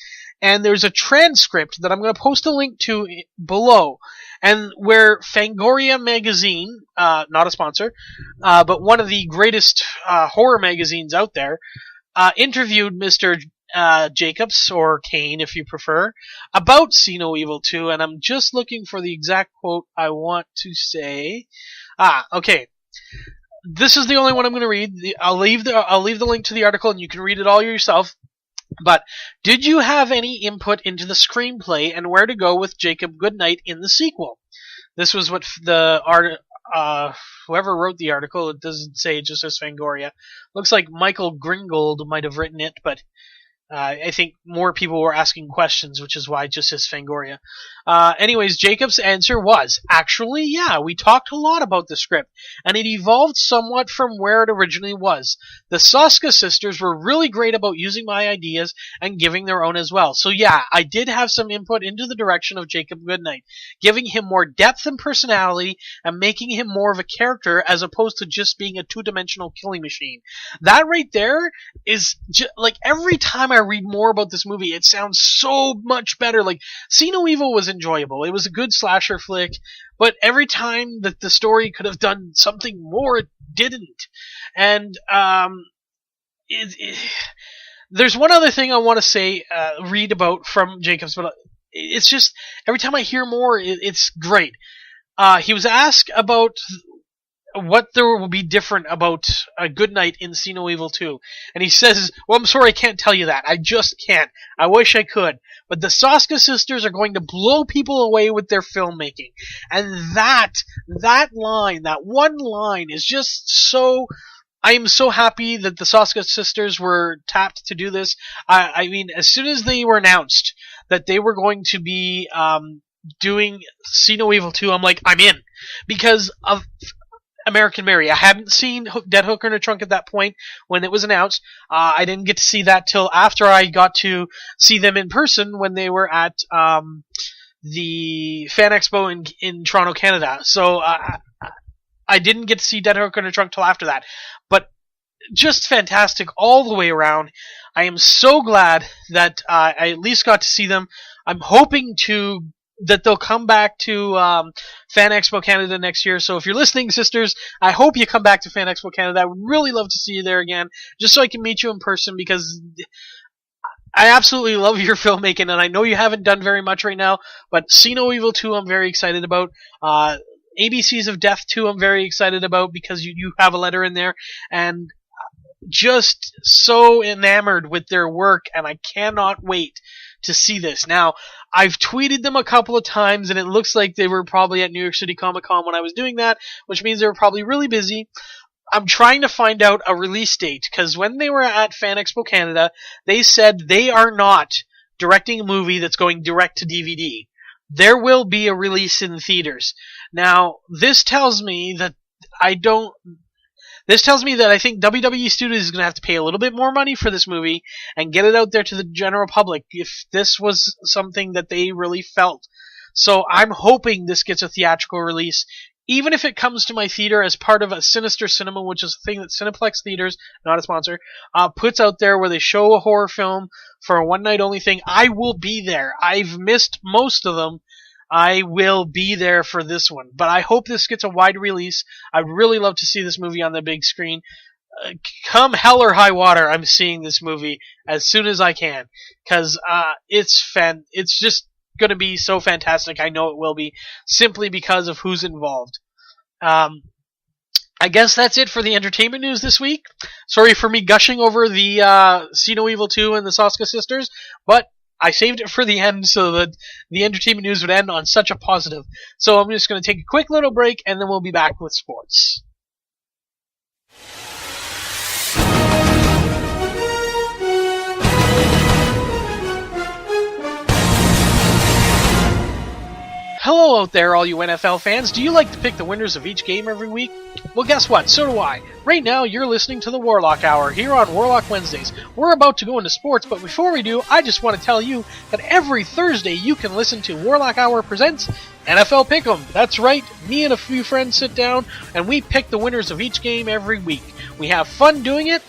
And there's a transcript that I'm going to post a link to below, and where Fangoria magazine, not a sponsor, but one of the greatest horror magazines out there, interviewed Mr. Jacobs, or Kane if you prefer, about See No Evil 2, and I'm just looking for the exact quote I want to say. Okay. This is the only one I'm going to read. I'll leave the link to the article, and you can read it all yourself. But did you have any input into the screenplay and where to go with Jacob Goodnight in the sequel? This was what whoever wrote the article. It doesn't say, it just says Fangoria. Looks like Michael Gringold might have written it, but I think more people were asking questions, which is why it just says Fangoria. Anyways, Jacob's answer was, actually, yeah, we talked a lot about the script, and it evolved somewhat from where it originally was. The Soska sisters were really great about using my ideas and giving their own as well. So yeah, I did have some input into the direction of Jacob Goodnight, giving him more depth and personality, and making him more of a character as opposed to just being a two-dimensional killing machine. That right there is, like, every time I read more about this movie, it sounds so much better. Like, See No Evil was enjoyable. It was a good slasher flick, but every time that the story could have done something more, it didn't. And there's one other thing I want to say, read about from Jacobs, but it's just, every time I hear more, it's great. He was asked about what there will be different about a Goodnight in See No Evil 2. And he says, well, I'm sorry I can't tell you that. I just can't. I wish I could. But the Soska sisters are going to blow people away with their filmmaking. And that line, that one line is just so... I am so happy that the Soska sisters were tapped to do this. I mean, as soon as they were announced that they were going to be doing See No Evil 2, I'm like, I'm in. Because of American Mary. I hadn't seen Dead Hooker in Her Trunk at that point when it was announced. I didn't get to see that till after I got to see them in person when they were at the Fan Expo in Toronto, Canada. So I didn't get to see Dead Hooker in Her Trunk till after that. But just fantastic all the way around. I am so glad that I at least got to see them. I'm hoping that they'll come back to Fan Expo Canada next year. So if you're listening, sisters, I hope you come back to Fan Expo Canada. I would really love to see you there again, just so I can meet you in person, because I absolutely love your filmmaking, and I know you haven't done very much right now, but See No Evil 2 I'm very excited about. ABCs of Death 2 I'm very excited about, because you have a letter in there, and just so enamored with their work, and I cannot wait to see this. Now, I've tweeted them a couple of times, and it looks like they were probably at New York City Comic Con when I was doing that, which means they were probably really busy. I'm trying to find out a release date, because when they were at Fan Expo Canada, they said they are not directing a movie that's going direct to DVD. There will be a release in theaters. Now, this tells me that This tells me that I think WWE Studios is going to have to pay a little bit more money for this movie and get it out there to the general public if this was something that they really felt. So I'm hoping this gets a theatrical release, even if it comes to my theater as part of a Sinister Cinema, which is a thing that Cineplex Theaters, not a sponsor, puts out there where they show a horror film for a one-night-only thing. I will be there. I've missed most of them. I will be there for this one. But I hope this gets a wide release. I'd really love to see this movie on the big screen. Come hell or high water, I'm seeing this movie as soon as I can. Because it's just going to be so fantastic. I know it will be, simply because of who's involved. I guess that's it for the entertainment news this week. Sorry for me gushing over the See No Evil 2 and the Soska sisters, but I saved it for the end so that the entertainment news would end on such a positive. So I'm just going to take a quick little break, and then we'll be back with sports. Hello out there, all you NFL fans. Do you like to pick the winners of each game every week? Well, guess what? So do I. Right now, you're listening to the Warlock Hour here on Warlock Wednesdays. We're about to go into sports, but before we do, I just want to tell you that every Thursday you can listen to Warlock Hour Presents NFL Pick'em. That's right, me and a few friends sit down and we pick the winners of each game every week. We have fun doing it,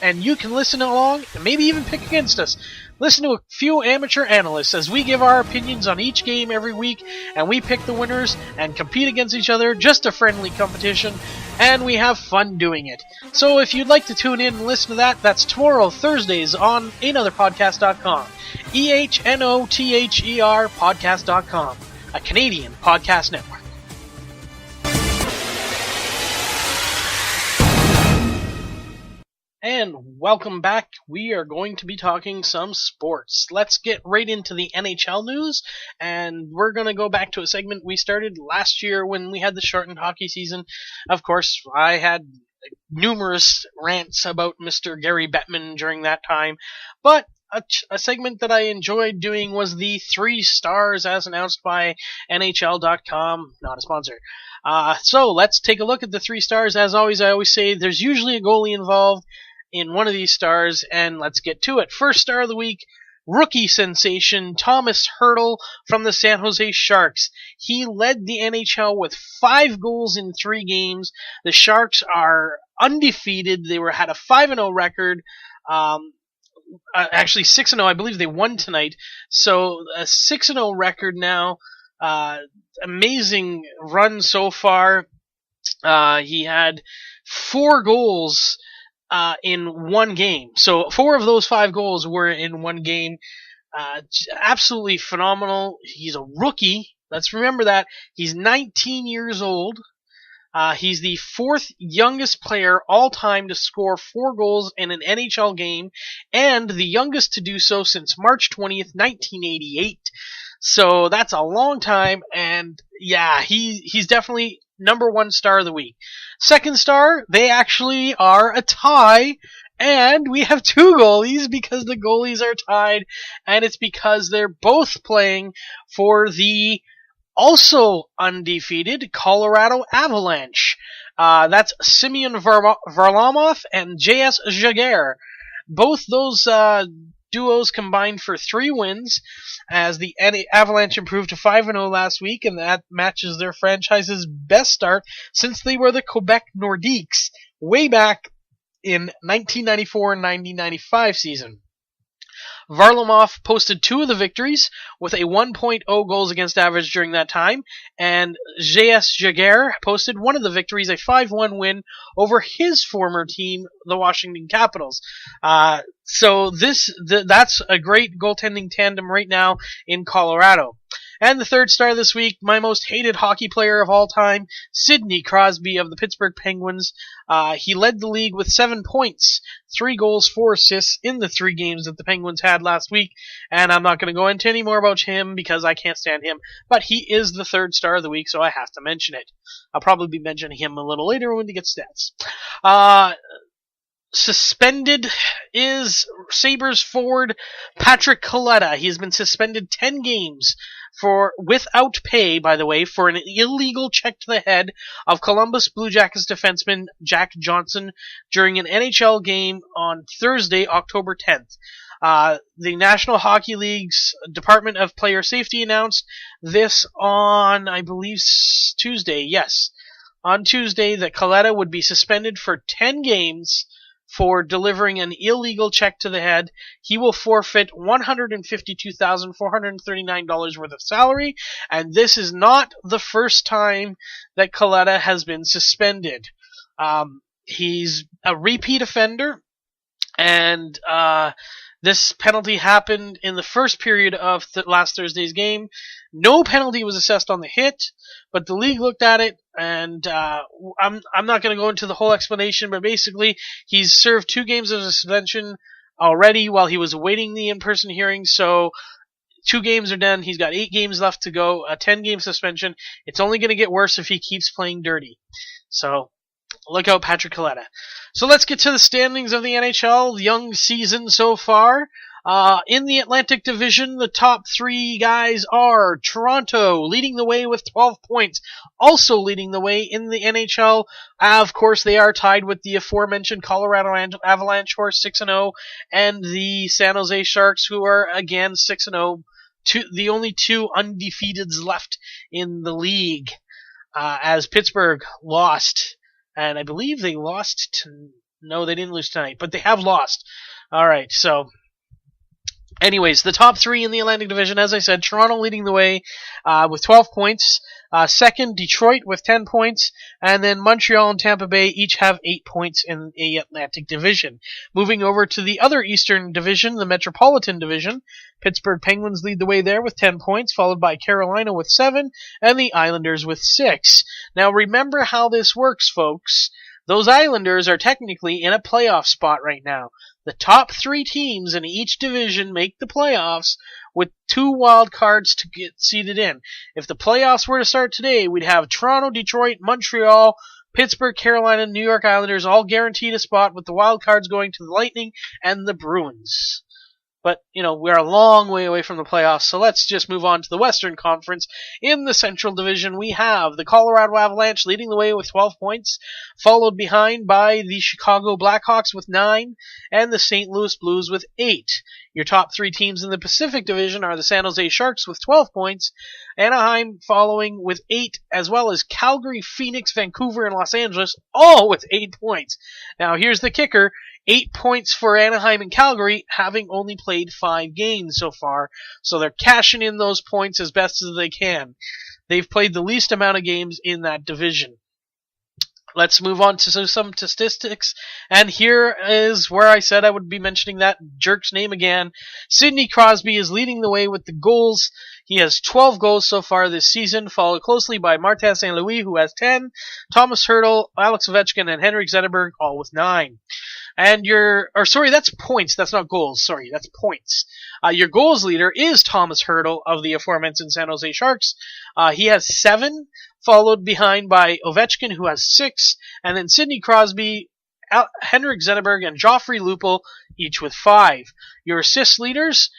and you can listen along and maybe even pick against us. Listen to a few amateur analysts as we give our opinions on each game every week, and we pick the winners and compete against each other, just a friendly competition, and we have fun doing it. So if you'd like to tune in and listen to that, that's tomorrow, Thursdays, on Ehnotherpodcast.com. Ehnother Podcast.com, a Canadian podcast network. And welcome back. We are going to be talking some sports. Let's get right into the NHL news, and we're going to go back to a segment we started last year when we had the shortened hockey season. Of course, I had numerous rants about Mr. Gary Bettman during that time, but a segment that I enjoyed doing was the 3 stars as announced by NHL.com, not a sponsor. So let's take a look at the 3 stars. As always, I always say there's usually a goalie involved in one of these stars, and let's get to it. First star of the week, rookie sensation Thomas Hertl from the San Jose Sharks. He led the NHL with 5 goals in 3 games. The Sharks are undefeated. They had a 5-0 record. Actually 6-0. I believe they won tonight. So a 6-0 record now. Amazing run so far. He had 4 goals in 1 game. So 4 of those 5 goals were in 1 game. Absolutely phenomenal. He's a rookie. Let's remember that. He's 19 years old. He's the 4th youngest player all time to score 4 goals in an NHL game, and the youngest to do so since March 20th, 1988. So that's a long time, and yeah, he's definitely number 1 star of the week. Second star, they actually are a tie, and we have 2 goalies because the goalies are tied, and it's because they're both playing for the also undefeated Colorado Avalanche. That's Simeon Varlamov and J.S. Jaguar. Both those duos combined for 3 wins, as the Avalanche improved to 5-0 last week, and that matches their franchise's best start since they were the Quebec Nordiques way back in 1994-1995 season. Varlamov posted 2 of the victories with a 1.0 goals against average during that time, and J.S. Jaguar posted 1 of the victories, a 5-1 win over his former team, the Washington Capitals. So that's a great goaltending tandem right now in Colorado. And the third star this week, my most hated hockey player of all time, Sidney Crosby of the Pittsburgh Penguins. He led the league with 7 points, 3 goals, 4 assists in the 3 games that the Penguins had last week. And I'm not going to go into any more about him because I can't stand him. But he is the third star of the week, so I have to mention it. I'll probably be mentioning him a little later when we get stats. suspended is Sabres forward Patrick Kaleta. He has been suspended 10 games without pay, by the way, for an illegal check to the head of Columbus Blue Jackets defenseman Jack Johnson during an NHL game on Thursday, October 10th. The National Hockey League's Department of Player Safety announced this on, I believe, Tuesday. Yes, on Tuesday, that Kaleta would be suspended for 10 games for delivering an illegal check to the head. He will forfeit $152,439 worth of salary, and this is not the first time that Kaleta has been suspended. He's a repeat offender, and this penalty happened in the first period of last Thursday's game. No penalty was assessed on the hit, but the league looked at it, and I'm not going to go into the whole explanation, but basically he's served 2 games of suspension already while he was awaiting the in-person hearing, so 2 games are done. He's got 8 games left to go, a 10-game suspension. It's only going to get worse if he keeps playing dirty. So look out, Patrick Kaleta. So let's get to the standings of the NHL. Young season so far. In the Atlantic Division, the top 3 guys are Toronto, leading the way with 12 points. Also leading the way in the NHL. Of course, they are tied with the aforementioned Colorado Avalanche, who are 6-0, and the San Jose Sharks, who are again 6-0. The only 2 undefeateds left in the league, as Pittsburgh lost. And I believe they lost no, they didn't lose tonight, but they have lost. Alright, so anyways, the top 3 in the Atlantic Division, as I said, Toronto leading the way with 12 points. Second, Detroit with 10 points. And then Montreal and Tampa Bay each have 8 points in the Atlantic Division. Moving over to the other Eastern Division, the Metropolitan Division, Pittsburgh Penguins lead the way there with 10 points, followed by Carolina with 7, and the Islanders with 6. Now remember how this works, folks. Those Islanders are technically in a playoff spot right now. The top 3 teams in each division make the playoffs with 2 wild cards to get seeded in. If the playoffs were to start today, we'd have Toronto, Detroit, Montreal, Pittsburgh, Carolina, New York Islanders all guaranteed a spot, with the wild cards going to the Lightning and the Bruins. But, we're a long way away from the playoffs, so let's just move on to the Western Conference. In the Central Division, we have the Colorado Avalanche leading the way with 12 points, followed behind by the Chicago Blackhawks with 9, and the St. Louis Blues with 8. Your top 3 teams in the Pacific Division are the San Jose Sharks with 12 points, Anaheim following with 8, as well as Calgary, Phoenix, Vancouver, and Los Angeles, all with 8 points. Now, here's the kicker. 8 points for Anaheim and Calgary, having only played 5 games so far, so they're cashing in those points as best as they can. They've played the least amount of games in that division. Let's move on to some statistics, and here is where I said I would be mentioning that jerk's name again. Sidney Crosby is leading the way with the goals. He has 12 goals so far this season, followed closely by Martin St. Louis, who has 10, Thomas Hertl, Alex Ovechkin, and Henrik Zetterberg, all with 9. And that's points, that's not goals, sorry, that's points. Your goals leader is Thomas Hertl of the aforementioned San Jose Sharks. He has 7, followed behind by Ovechkin, who has 6, and then Sidney Crosby, Henrik Zetterberg, and Joffrey Lupul, each with 5. Your assist leaders,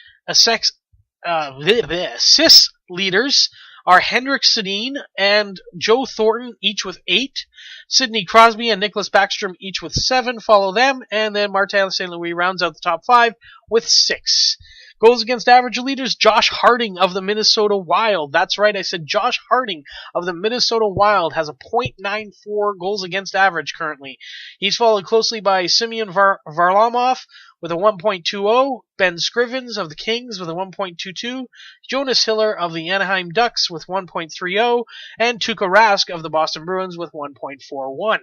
are Henrik Sedin and Joe Thornton, each with 8. Sidney Crosby and Nicholas Backstrom, each with 7, follow them, and then Martin St. Louis rounds out the top 5 with 6. Goals against average leaders, Josh Harding of the Minnesota Wild. That's right, I said Josh Harding of the Minnesota Wild has a .94 goals against average currently. He's followed closely by Semyon Varlamov with a 1.20, Ben Scrivens of the Kings with a 1.22, Jonas Hiller of the Anaheim Ducks with 1.30, and Tuukka Rask of the Boston Bruins with 1.41.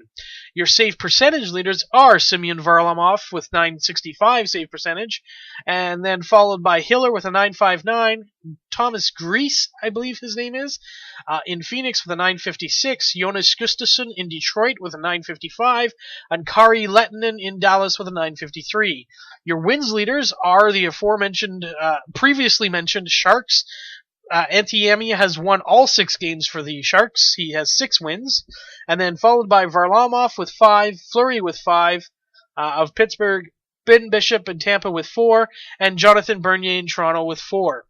Your save percentage leaders are Semyon Varlamov with 965 save percentage, and then followed by Hiller with a 959, Thomas Greiss, I believe his name is, in Phoenix with a 956, Jonas Gustafsson in Detroit with a 955, and Kari Lehtinen in Dallas with a 953. Your wins leaders are the aforementioned, previously mentioned Sharks. Antti has won all 6 games for the Sharks. He has 6 wins. And then followed by Varlamov with 5, Fleury with 5, of Pittsburgh, Ben Bishop in Tampa with 4, and Jonathan Bernier in Toronto with 4.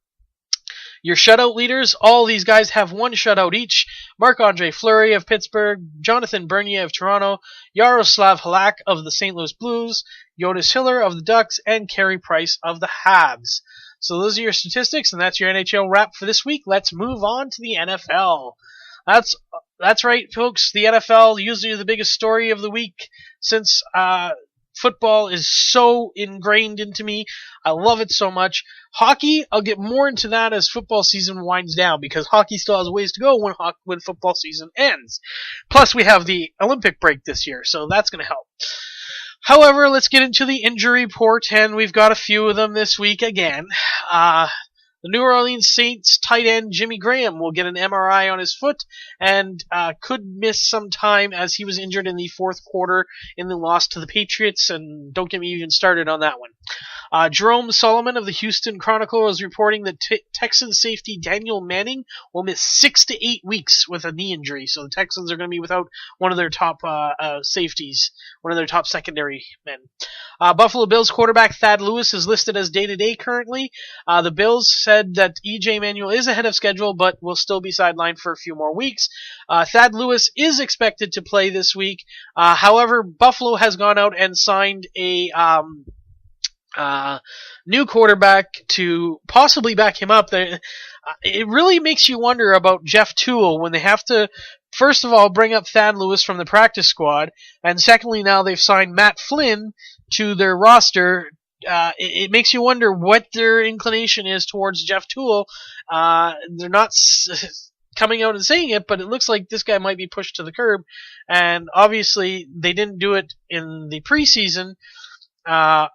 Your shutout leaders, all these guys have 1 shutout each. Marc-Andre Fleury of Pittsburgh, Jonathan Bernier of Toronto, Yaroslav Halak of the St. Louis Blues, Jonas Hiller of the Ducks, and Carey Price of the Habs. So those are your statistics, and that's your NHL wrap for this week. Let's move on to the NFL. That's right, folks. The NFL, usually the biggest story of the week, since football is so ingrained into me. I love it so much. Hockey, I'll get more into that as football season winds down, because hockey still has ways to go when football season ends. Plus, we have the Olympic break this year, so that's going to help. However, let's get into the injury report, and we've got a few of them this week again. The New Orleans Saints tight end Jimmy Graham will get an MRI on his foot and could miss some time, as he was injured in the fourth quarter in the loss to the Patriots, and don't get me even started on that one. Jerome Solomon of the Houston Chronicle is reporting that Texan safety Daniel Manning will miss 6 to 8 weeks with a knee injury, so the Texans are going to be without one of their top safeties, one of their top secondary men. Buffalo Bills quarterback Thad Lewis is listed as day-to-day currently. The Bills said that E.J. Manuel is ahead of schedule, but will still be sidelined for a few more weeks. Thad Lewis is expected to play this week. However, Buffalo has gone out and signed a new quarterback to possibly back him up. It really makes you wonder about Jeff Tuel when they have to, first of all, bring up Thad Lewis from the practice squad, and secondly, now they've signed Matt Flynn to their roster. It makes you wonder what their inclination is towards Jeff Tuel. They're not coming out and saying it, but it looks like this guy might be pushed to the curb, and obviously they didn't do it in the preseason. I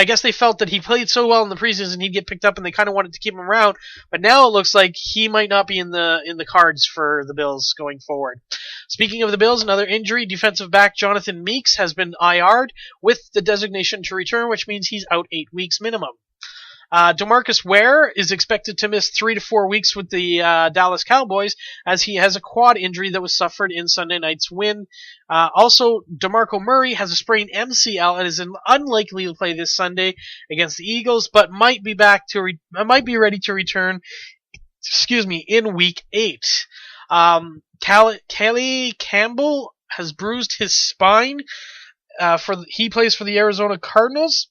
guess they felt that he played so well in the preseason he'd get picked up, and they kind of wanted to keep him around. But now it looks like he might not be in the cards for the Bills going forward. Speaking of the Bills, another injury: defensive back Jonathan Meeks has been IR'd with the designation to return, which means he's out 8 weeks minimum. DeMarcus Ware is expected to miss 3 to 4 weeks with the Dallas Cowboys, as he has a quad injury that was suffered in Sunday night's win. Also, DeMarco Murray has a sprained MCL and is unlikely to play this Sunday against the Eagles, but might be ready to return. In Week 8. Kelly Campbell has bruised his spine. He plays for the Arizona Cardinals.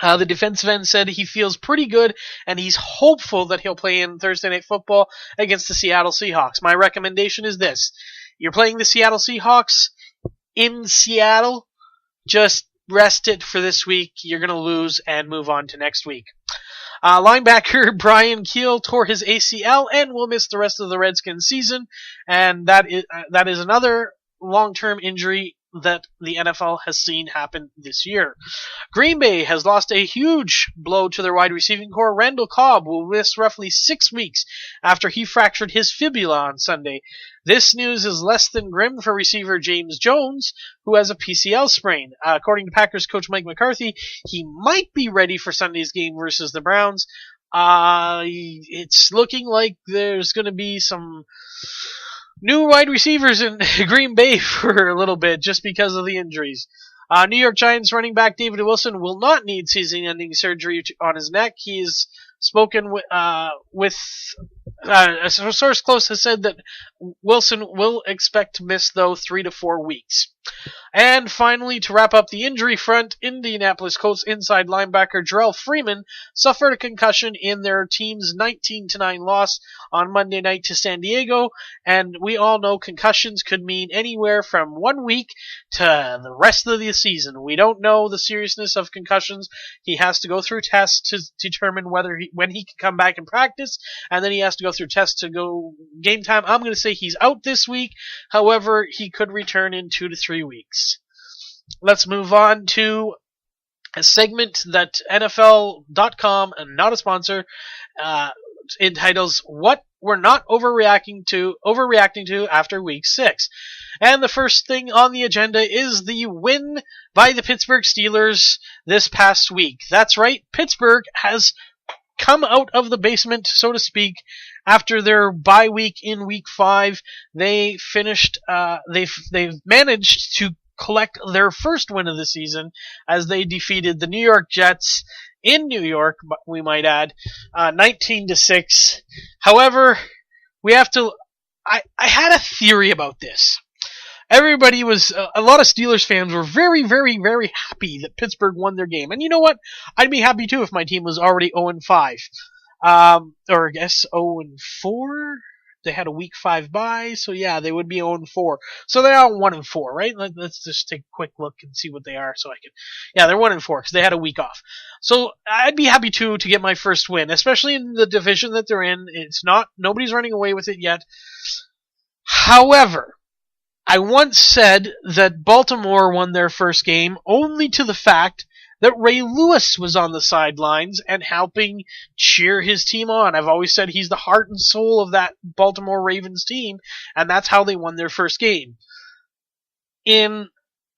The defensive end said he feels pretty good, and he's hopeful that he'll play in Thursday Night Football against the Seattle Seahawks. My recommendation is this: you're playing the Seattle Seahawks in Seattle, just rest it for this week. You're going to lose and move on to next week. Linebacker Brian Keel tore his ACL and will miss the rest of the Redskins season, and that is another long-term injury that the NFL has seen happen this year. Green Bay has lost a huge blow to their wide receiving core. Randall Cobb will miss roughly 6 weeks after he fractured his fibula on Sunday. This news is less than grim for receiver James Jones, who has a PCL sprain. According to Packers coach Mike McCarthy, he might be ready for Sunday's game versus the Browns. It's looking like there's going to be some new wide receivers in Green Bay for a little bit just because of the injuries. New York Giants running back David Wilson will not need season-ending surgery on his neck. He's spoken with a source close has said that Wilson will expect to miss, though, 3 to 4 weeks. And finally, to wrap up the injury front, Indianapolis Colts inside linebacker Jarrell Freeman suffered a concussion in their team's 19-9 loss on Monday night to San Diego, and we all know concussions could mean anywhere from 1 week to the rest of the season. We don't know the seriousness of concussions. He has to go through tests to determine when he can come back and practice, and then he has to go through tests to go game time. I'm going to say he's out this week. However, he could return in 2 to 3 weeks. Let's move on to a segment that NFL.com, and not a sponsor, entitles "What We're Not Overreacting to After Week 6." And the first thing on the agenda is the win by the Pittsburgh Steelers this past week. That's right, Pittsburgh has come out of the basement, so to speak, after their bye week in Week 5. They finished. They've managed to collect their first win of the season as they defeated the New York Jets in New York, we might add, 19-6. However, we have to. I had a theory about this. Everybody was, a lot of Steelers fans were very, very, very happy that Pittsburgh won their game. And you know what? I'd be happy too if my team was already 0-5. Or I guess 0-4? They had a week 5 bye, so yeah, they would be 0-4. So they are 1-4, right? Let's just take a quick look and see what they are so I can. Yeah, they're 1-4 because they had a week off. So I'd be happy too to get my first win, especially in the division that they're in. Nobody's running away with it yet. However, I once said that Baltimore won their first game only to the fact that Ray Lewis was on the sidelines and helping cheer his team on. I've always said he's the heart and soul of that Baltimore Ravens team, and that's how they won their first game. In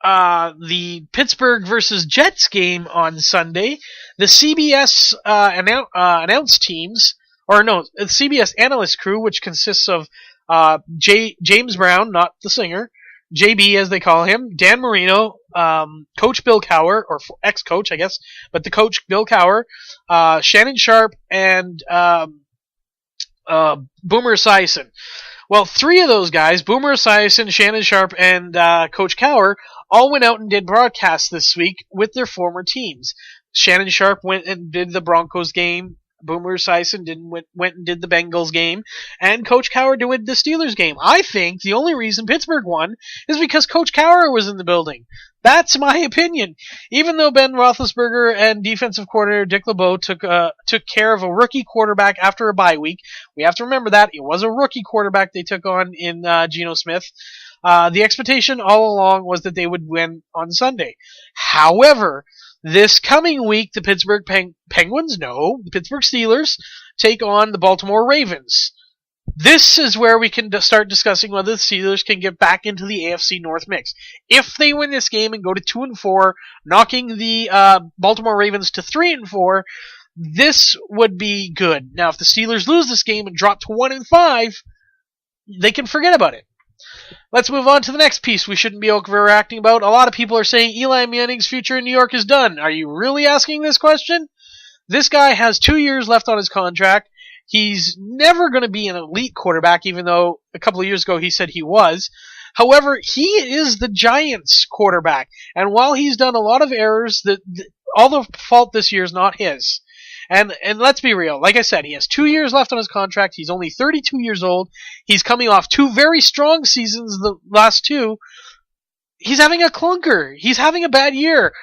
the Pittsburgh versus Jets game on Sunday, the CBS announced teams, the CBS analyst crew, which consists of James Brown, not the singer, JB as they call him, Dan Marino, Coach Bill Cowher, or ex-coach I guess, but the coach Bill Cowher, Shannon Sharp, and Boomer Esiason. Well, 3 of those guys, Boomer Esiason, Shannon Sharp, and Coach Cowher, all went out and did broadcasts this week with their former teams. Shannon Sharp went and did the Broncos game. Boomer Esiason went and did the Bengals game, and Coach Cowher did the Steelers game. I think the only reason Pittsburgh won is because Coach Cowher was in the building. That's my opinion. Even though Ben Roethlisberger and defensive coordinator Dick LeBeau took care of a rookie quarterback after a bye week, we have to remember that it was a rookie quarterback they took on in Geno Smith. The expectation all along was that they would win on Sunday. However, this coming week, the Pittsburgh the Pittsburgh Steelers take on the Baltimore Ravens. This is where we can start discussing whether the Steelers can get back into the AFC North mix. If they win this game and go to 2-4, knocking the Baltimore Ravens to 3-4, this would be good. Now, if the Steelers lose this game and drop to 1-5, they can forget about it. Let's move on to the next piece we shouldn't be overreacting about. A lot of people are saying Eli Manning's future in New York is done. Are you really asking this question? This guy has 2 years left on his contract. He's never going to be an elite quarterback, even though a couple of years ago he said he was. However, he is the Giants' quarterback. And while he's done a lot of errors, all the fault this year is not his. And let's be real. Like I said, he has 2 years left on his contract. He's only 32 years old. He's coming off 2 very strong seasons, the last 2. He's having a clunker. He's having a bad year.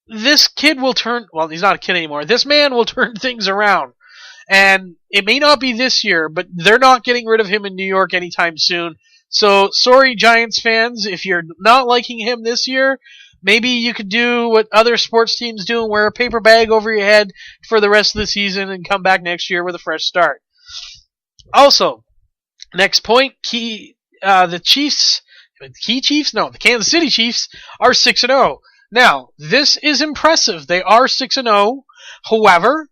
This kid will he's not a kid anymore. This man will turn things around. And it may not be this year, but they're not getting rid of him in New York anytime soon. So, sorry, Giants fans, if you're not liking him this year, maybe you could do what other sports teams do and wear a paper bag over your head for the rest of the season and come back next year with a fresh start. Also, next point, the Kansas City Chiefs are 6-0. Now, this is impressive. They are 6-0. However,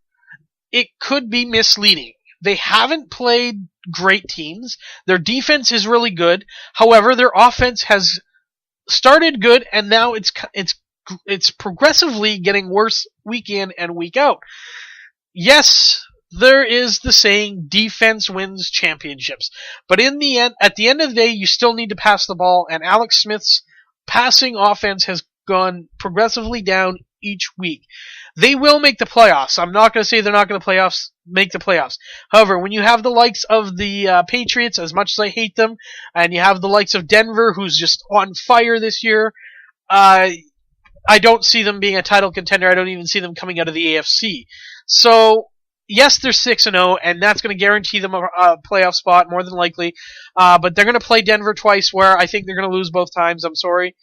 it could be misleading. They haven't played great teams. Their defense is really good. However, their offense has started good, and now it's progressively getting worse week in and week out. Yes, there is the saying, defense wins championships. But at the end of the day, you still need to pass the ball, and Alex Smith's passing offense has gone progressively down each week. They will make the playoffs. I'm not going to say they're not going to make the playoffs. However, when you have the likes of the Patriots, as much as I hate them, and you have the likes of Denver, who's just on fire this year, I don't see them being a title contender. I don't even see them coming out of the AFC. So, yes, they're 6-0, and that's going to guarantee them a playoff spot, more than likely. But they're going to play Denver twice, where I think they're going to lose both times. I'm sorry,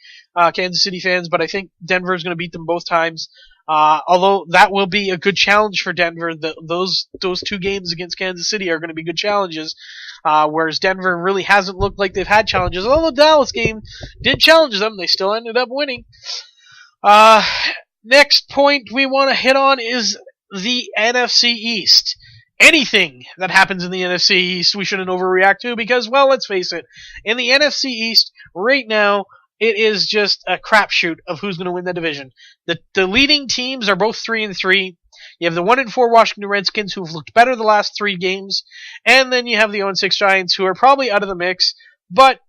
Kansas City fans, but I think Denver is going to beat them both times. Although that will be a good challenge for Denver. Those 2 games against Kansas City are going to be good challenges, whereas Denver really hasn't looked like they've had challenges. Although the Dallas game did challenge them, they still ended up winning. Next point we want to hit on is the NFC East. Anything that happens in the NFC East we shouldn't overreact to because, well, let's face it, in the NFC East right now, it is just a crapshoot of who's going to win the division. The leading teams are both 3-3. You have the 1-4 Washington Redskins, who've looked better the last 3 games, and then you have the 0-6 Giants, who are probably out of the mix, but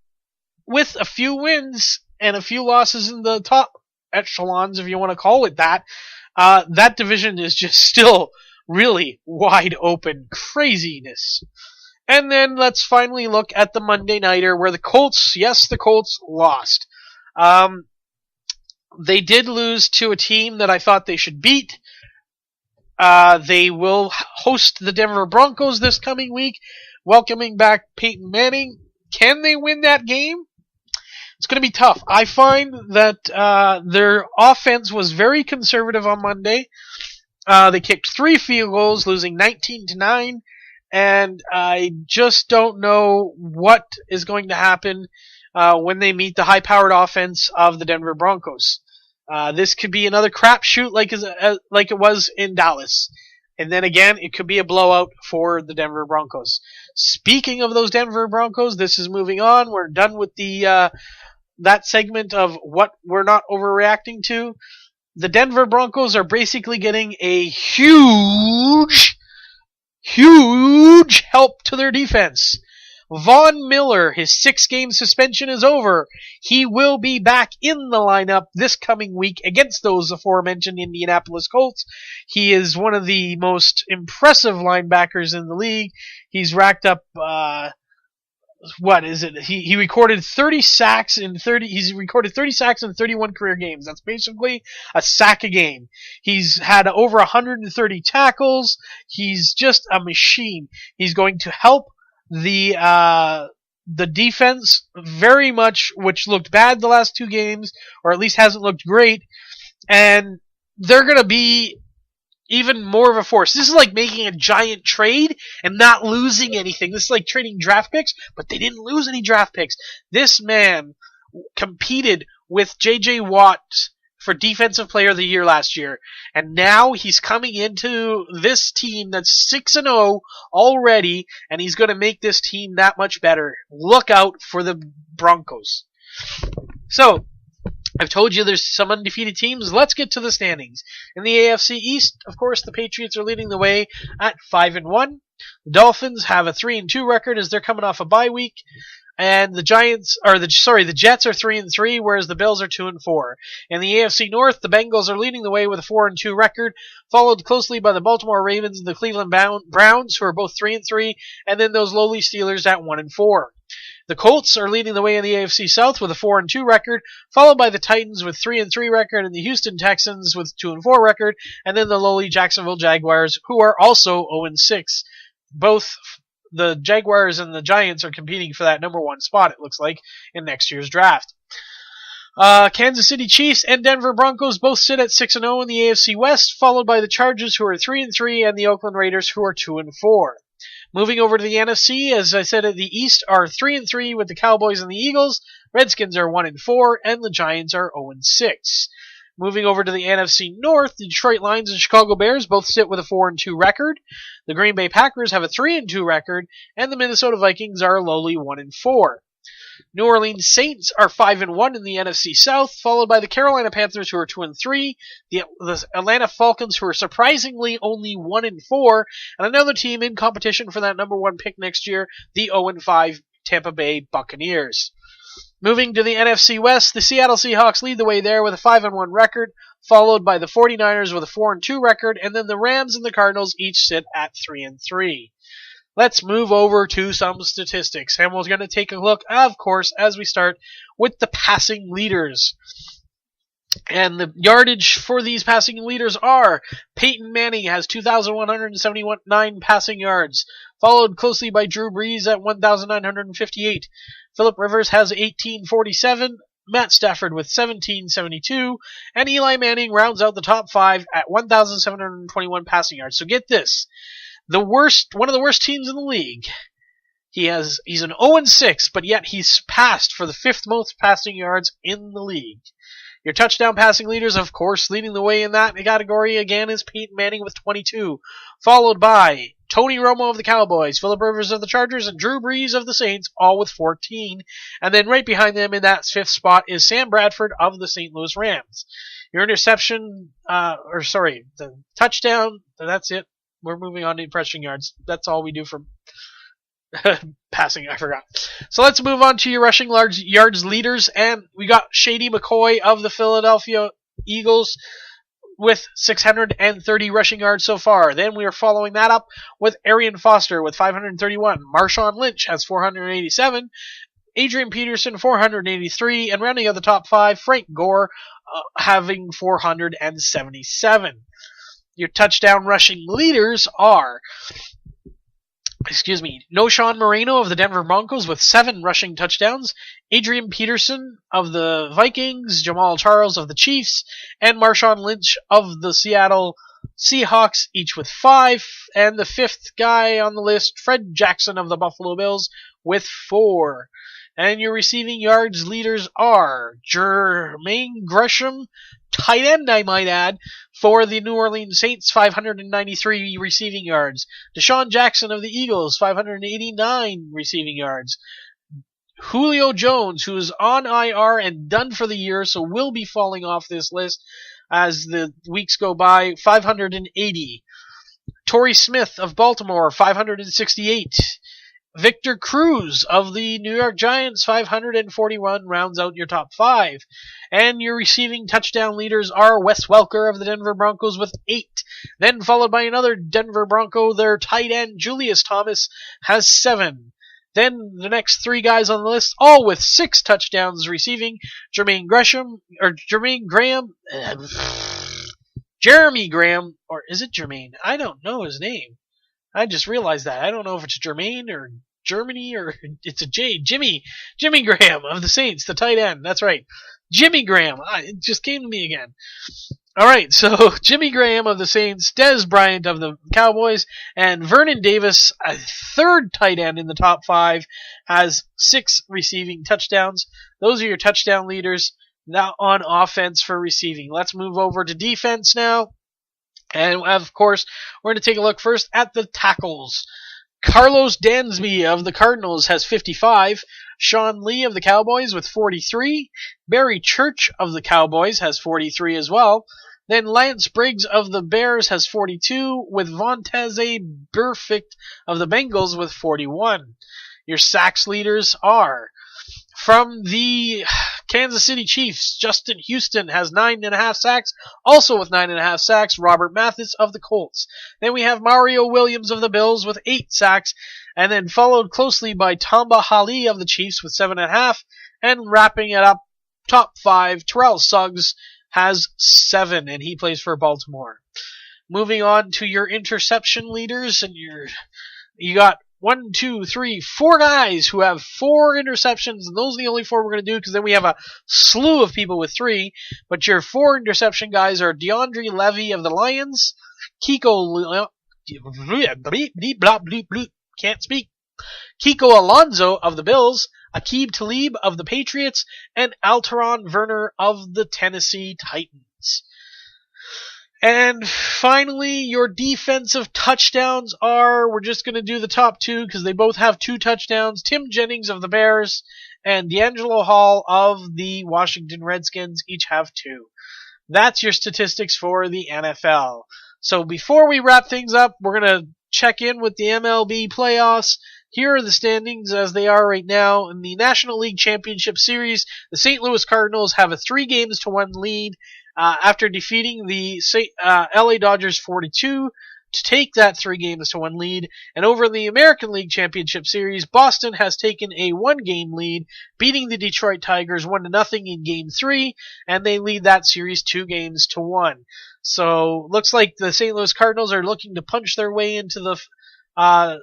with a few wins and a few losses in the top echelons, if you want to call it that, that division is just still really wide open craziness. And then let's finally look at the Monday Nighter, where the Colts lost. They did lose to a team that I thought they should beat. They will host the Denver Broncos this coming week, welcoming back Peyton Manning. Can they win that game? It's going to be tough. I find that their offense was very conservative on Monday. They kicked 3 field goals, losing 19-9, and I just don't know what is going to happen when they meet the high-powered offense of the Denver Broncos. This could be another crapshoot like it was in Dallas. And then again, it could be a blowout for the Denver Broncos. Speaking of those Denver Broncos, this is moving on. We're done with the that segment of what we're not overreacting to. The Denver Broncos are basically getting a huge help to their defense. Von Miller, his 6-game suspension is over. He will be back in the lineup this coming week against those aforementioned Indianapolis Colts. He is one of the most impressive linebackers in the league. He's racked up, He recorded 30 sacks in 31 career games. That's basically a sack a game. He's had over 130 tackles. He's just a machine. He's going to help the defense very much, which looked bad the last 2 games, or at least hasn't looked great, and they're going to be even more of a force. This is like making a giant trade and not losing anything. This is like trading draft picks, but they didn't lose any draft picks. This man competed with J.J. Watt for Defensive Player of the Year last year, and now he's coming into this team that's 6-0 already, and he's going to make this team that much better. Look out for the Broncos. So, I've told you there's some undefeated teams. Let's get to the standings. In the AFC East, of course, the Patriots are leading the way at 5-1. The Dolphins have a 3-2 record as they're coming off a bye week. And the Jets are 3-3, whereas the Bills are 2-4. In the AFC North, the Bengals are leading the way with a 4-2 record, followed closely by the Baltimore Ravens and the Cleveland Browns, who are both 3-3, and then those lowly Steelers at 1-4. The Colts are leading the way in the AFC South with a 4-2 record, followed by the Titans with 3-3 record and the Houston Texans with 2-4 record, and then the lowly Jacksonville Jaguars, who are also 0-6. Both the Jaguars and the Giants are competing for that number 1 spot, it looks like, in next year's draft. Kansas City Chiefs and Denver Broncos both sit at 6-0 in the AFC West, followed by the Chargers, who are 3-3, and the Oakland Raiders, who are 2-4. Moving over to the NFC, as I said, the East are 3-3 with the Cowboys and the Eagles, Redskins are 1-4, and the Giants are 0-6. Moving over to the NFC North, the Detroit Lions and Chicago Bears both sit with a 4-2 record. The Green Bay Packers have a 3-2 record, and the Minnesota Vikings are a lowly 1-4. New Orleans Saints are 5-1 in the NFC South, followed by the Carolina Panthers, who are 2-3, the Atlanta Falcons, who are surprisingly only 1-4, and another team in competition for that number 1 pick next year, the 0-5 Tampa Bay Buccaneers. Moving to the NFC West, the Seattle Seahawks lead the way there with a 5-1 record, followed by the 49ers with a 4-2 record, and then the Rams and the Cardinals each sit at 3-3. Let's move over to some statistics, and we're going to take a look, of course, as we start with the passing leaders. And the yardage for these passing leaders are: Peyton Manning has 2,179 passing yards, followed closely by Drew Brees at 1,958. Phillip Rivers has 1,847, Matt Stafford with 1,772, and Eli Manning rounds out the top 5 at 1,721 passing yards. So get this. One of the worst teams in the league. He's an 0-6, but yet he's passed for the 5th most passing yards in the league. Your touchdown passing leaders, of course, leading the way in that category again is Peyton Manning with 22, followed by Tony Romo of the Cowboys, Phillip Rivers of the Chargers, and Drew Brees of the Saints, all with 14. And then right behind them in that fifth spot is Sam Bradford of the St. Louis Rams. Your the touchdown, that's it. We're moving on to rushing yards. That's all we do for passing, I forgot. So let's move on to your rushing yards leaders, and we got Shady McCoy of the Philadelphia Eagles with 630 rushing yards so far. Then we are following that up with Arian Foster with 531. Marshawn Lynch has 487. Adrian Peterson, 483. And rounding out the top five, Frank Gore having 477. Your touchdown rushing leaders are Noshawn Moreno of the Denver Broncos with 7 rushing touchdowns, Adrian Peterson of the Vikings, Jamal Charles of the Chiefs, and Marshawn Lynch of the Seattle Seahawks, each with 5. And the fifth guy on the list, Fred Jackson of the Buffalo Bills with 4. And your receiving yards leaders are Jermaine Gresham, tight end, I might add, for the New Orleans Saints, 593 receiving yards. Deshaun Jackson of the Eagles, 589 receiving yards. Julio Jones, who is on IR and done for the year, so will be falling off this list as the weeks go by, 580. Torrey Smith of Baltimore, 568. Victor Cruz of the New York Giants, 541, rounds out your top 5. And your receiving touchdown leaders are Wes Welker of the Denver Broncos with 8. Then followed by another Denver Bronco, their tight end Julius Thomas has 7. Then the next 3 guys on the list, all with 6 touchdowns receiving, Jeremy Graham, or is it Jermaine? I don't know his name. I just realized that. I don't know if it's Jermaine or Germany or it's a J. Jimmy Graham of the Saints, the tight end. That's right. Jimmy Graham. It just came to me again. All right, so Jimmy Graham of the Saints, Dez Bryant of the Cowboys, and Vernon Davis, a third tight end in the top 5, has 6 receiving touchdowns. Those are your touchdown leaders now on offense for receiving. Let's move over to defense now. And, of course, we're going to take a look first at the tackles. Carlos Dansby of the Cardinals has 55. Sean Lee of the Cowboys with 43. Barry Church of the Cowboys has 43 as well. Then Lance Briggs of the Bears has 42, with Vonteze Burfict of the Bengals with 41. Your sacks leaders are from the Kansas City Chiefs, Justin Houston has 9.5 sacks. Also with 9.5 sacks, Robert Mathis of the Colts. Then we have Mario Williams of the Bills with 8 sacks, and then followed closely by Tamba Hali of the Chiefs with 7.5, and wrapping it up, top 5, Terrell Suggs has 7, and he plays for Baltimore. Moving on to your interception leaders, and you got 4 guys who have 4 interceptions, and those are the only 4 we're going to do because then we have a slew of people with 3. But your 4 interception guys are DeAndre Levy of the Lions, Kiko Alonso of the Bills, Aqib Talib of the Patriots, and Alteron Werner of the Tennessee Titans. And finally, your defensive touchdowns are, we're just going to do the top 2 because they both have 2 touchdowns, Tim Jennings of the Bears and D'Angelo Hall of the Washington Redskins each have 2. That's your statistics for the NFL. So before we wrap things up, we're going to check in with the MLB playoffs. Here are the standings as they are right now. In the National League Championship Series, the St. Louis Cardinals have a 3-1 lead after defeating the LA Dodgers 4-2 to take that 3-1 lead. And over in the American League Championship Series, Boston has taken a 1-game lead, beating the Detroit Tigers 1-0 in Game 3, and they lead that series 2-1. So looks like the St. Louis Cardinals are looking to punch their way into the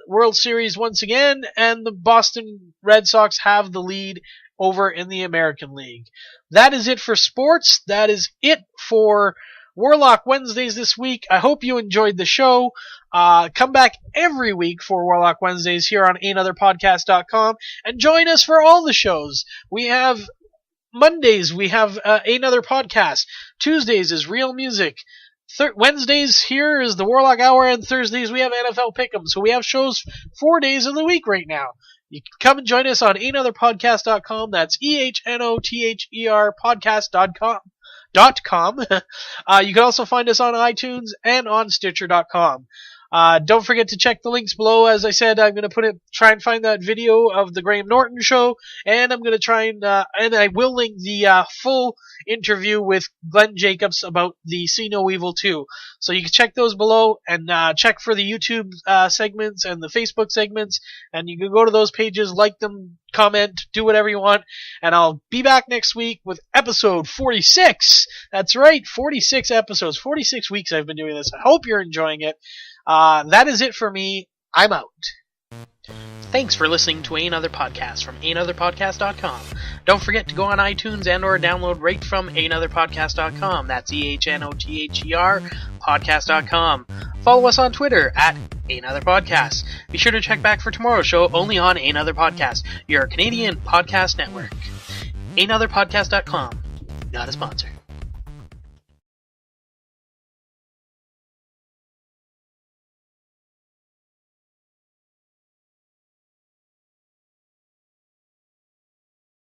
World Series once again, and the Boston Red Sox have the lead over in the American League. That is it for sports. That is it for Warlock Wednesdays this week. I hope you enjoyed the show. Come back every week for Warlock Wednesdays here on Ehnotherpodcast.com and join us for all the shows. We have Mondays, we have Ehnother Podcast. Tuesdays is Real Music. Wednesdays here is the Warlock Hour, and Thursdays we have NFL Pick'em. So we have shows 4 days of the week right now. You can come and join us on Ehnotherpodcast.com. That's EHNOTHER podcast.com. You can also find us on iTunes and on Stitcher.com. Don't forget to check the links below. As I said, I'm going to try and find that video of the Graham Norton show, and I'm going to try and I will link the full interview with Glenn Jacobs about the See No Evil 2. So you can check those below, and check for the YouTube segments and the Facebook segments, and you can go to those pages, like them, comment, do whatever you want, and I'll be back next week with episode 46. That's right, 46 episodes, 46 weeks I've been doing this. I hope you're enjoying it. That is it for me. I'm out. Thanks for listening to Ehnother Podcast from Ehnotherpodcast.com. Don't forget to go on iTunes and or download right from Ehnotherpodcast.com. That's EHNOTHER podcast.com. Follow us on Twitter at Ehnother Podcast. Be sure to check back for tomorrow's show only on Ehnother Podcast, your Canadian podcast network. Ehnotherpodcast.com. Not a sponsor.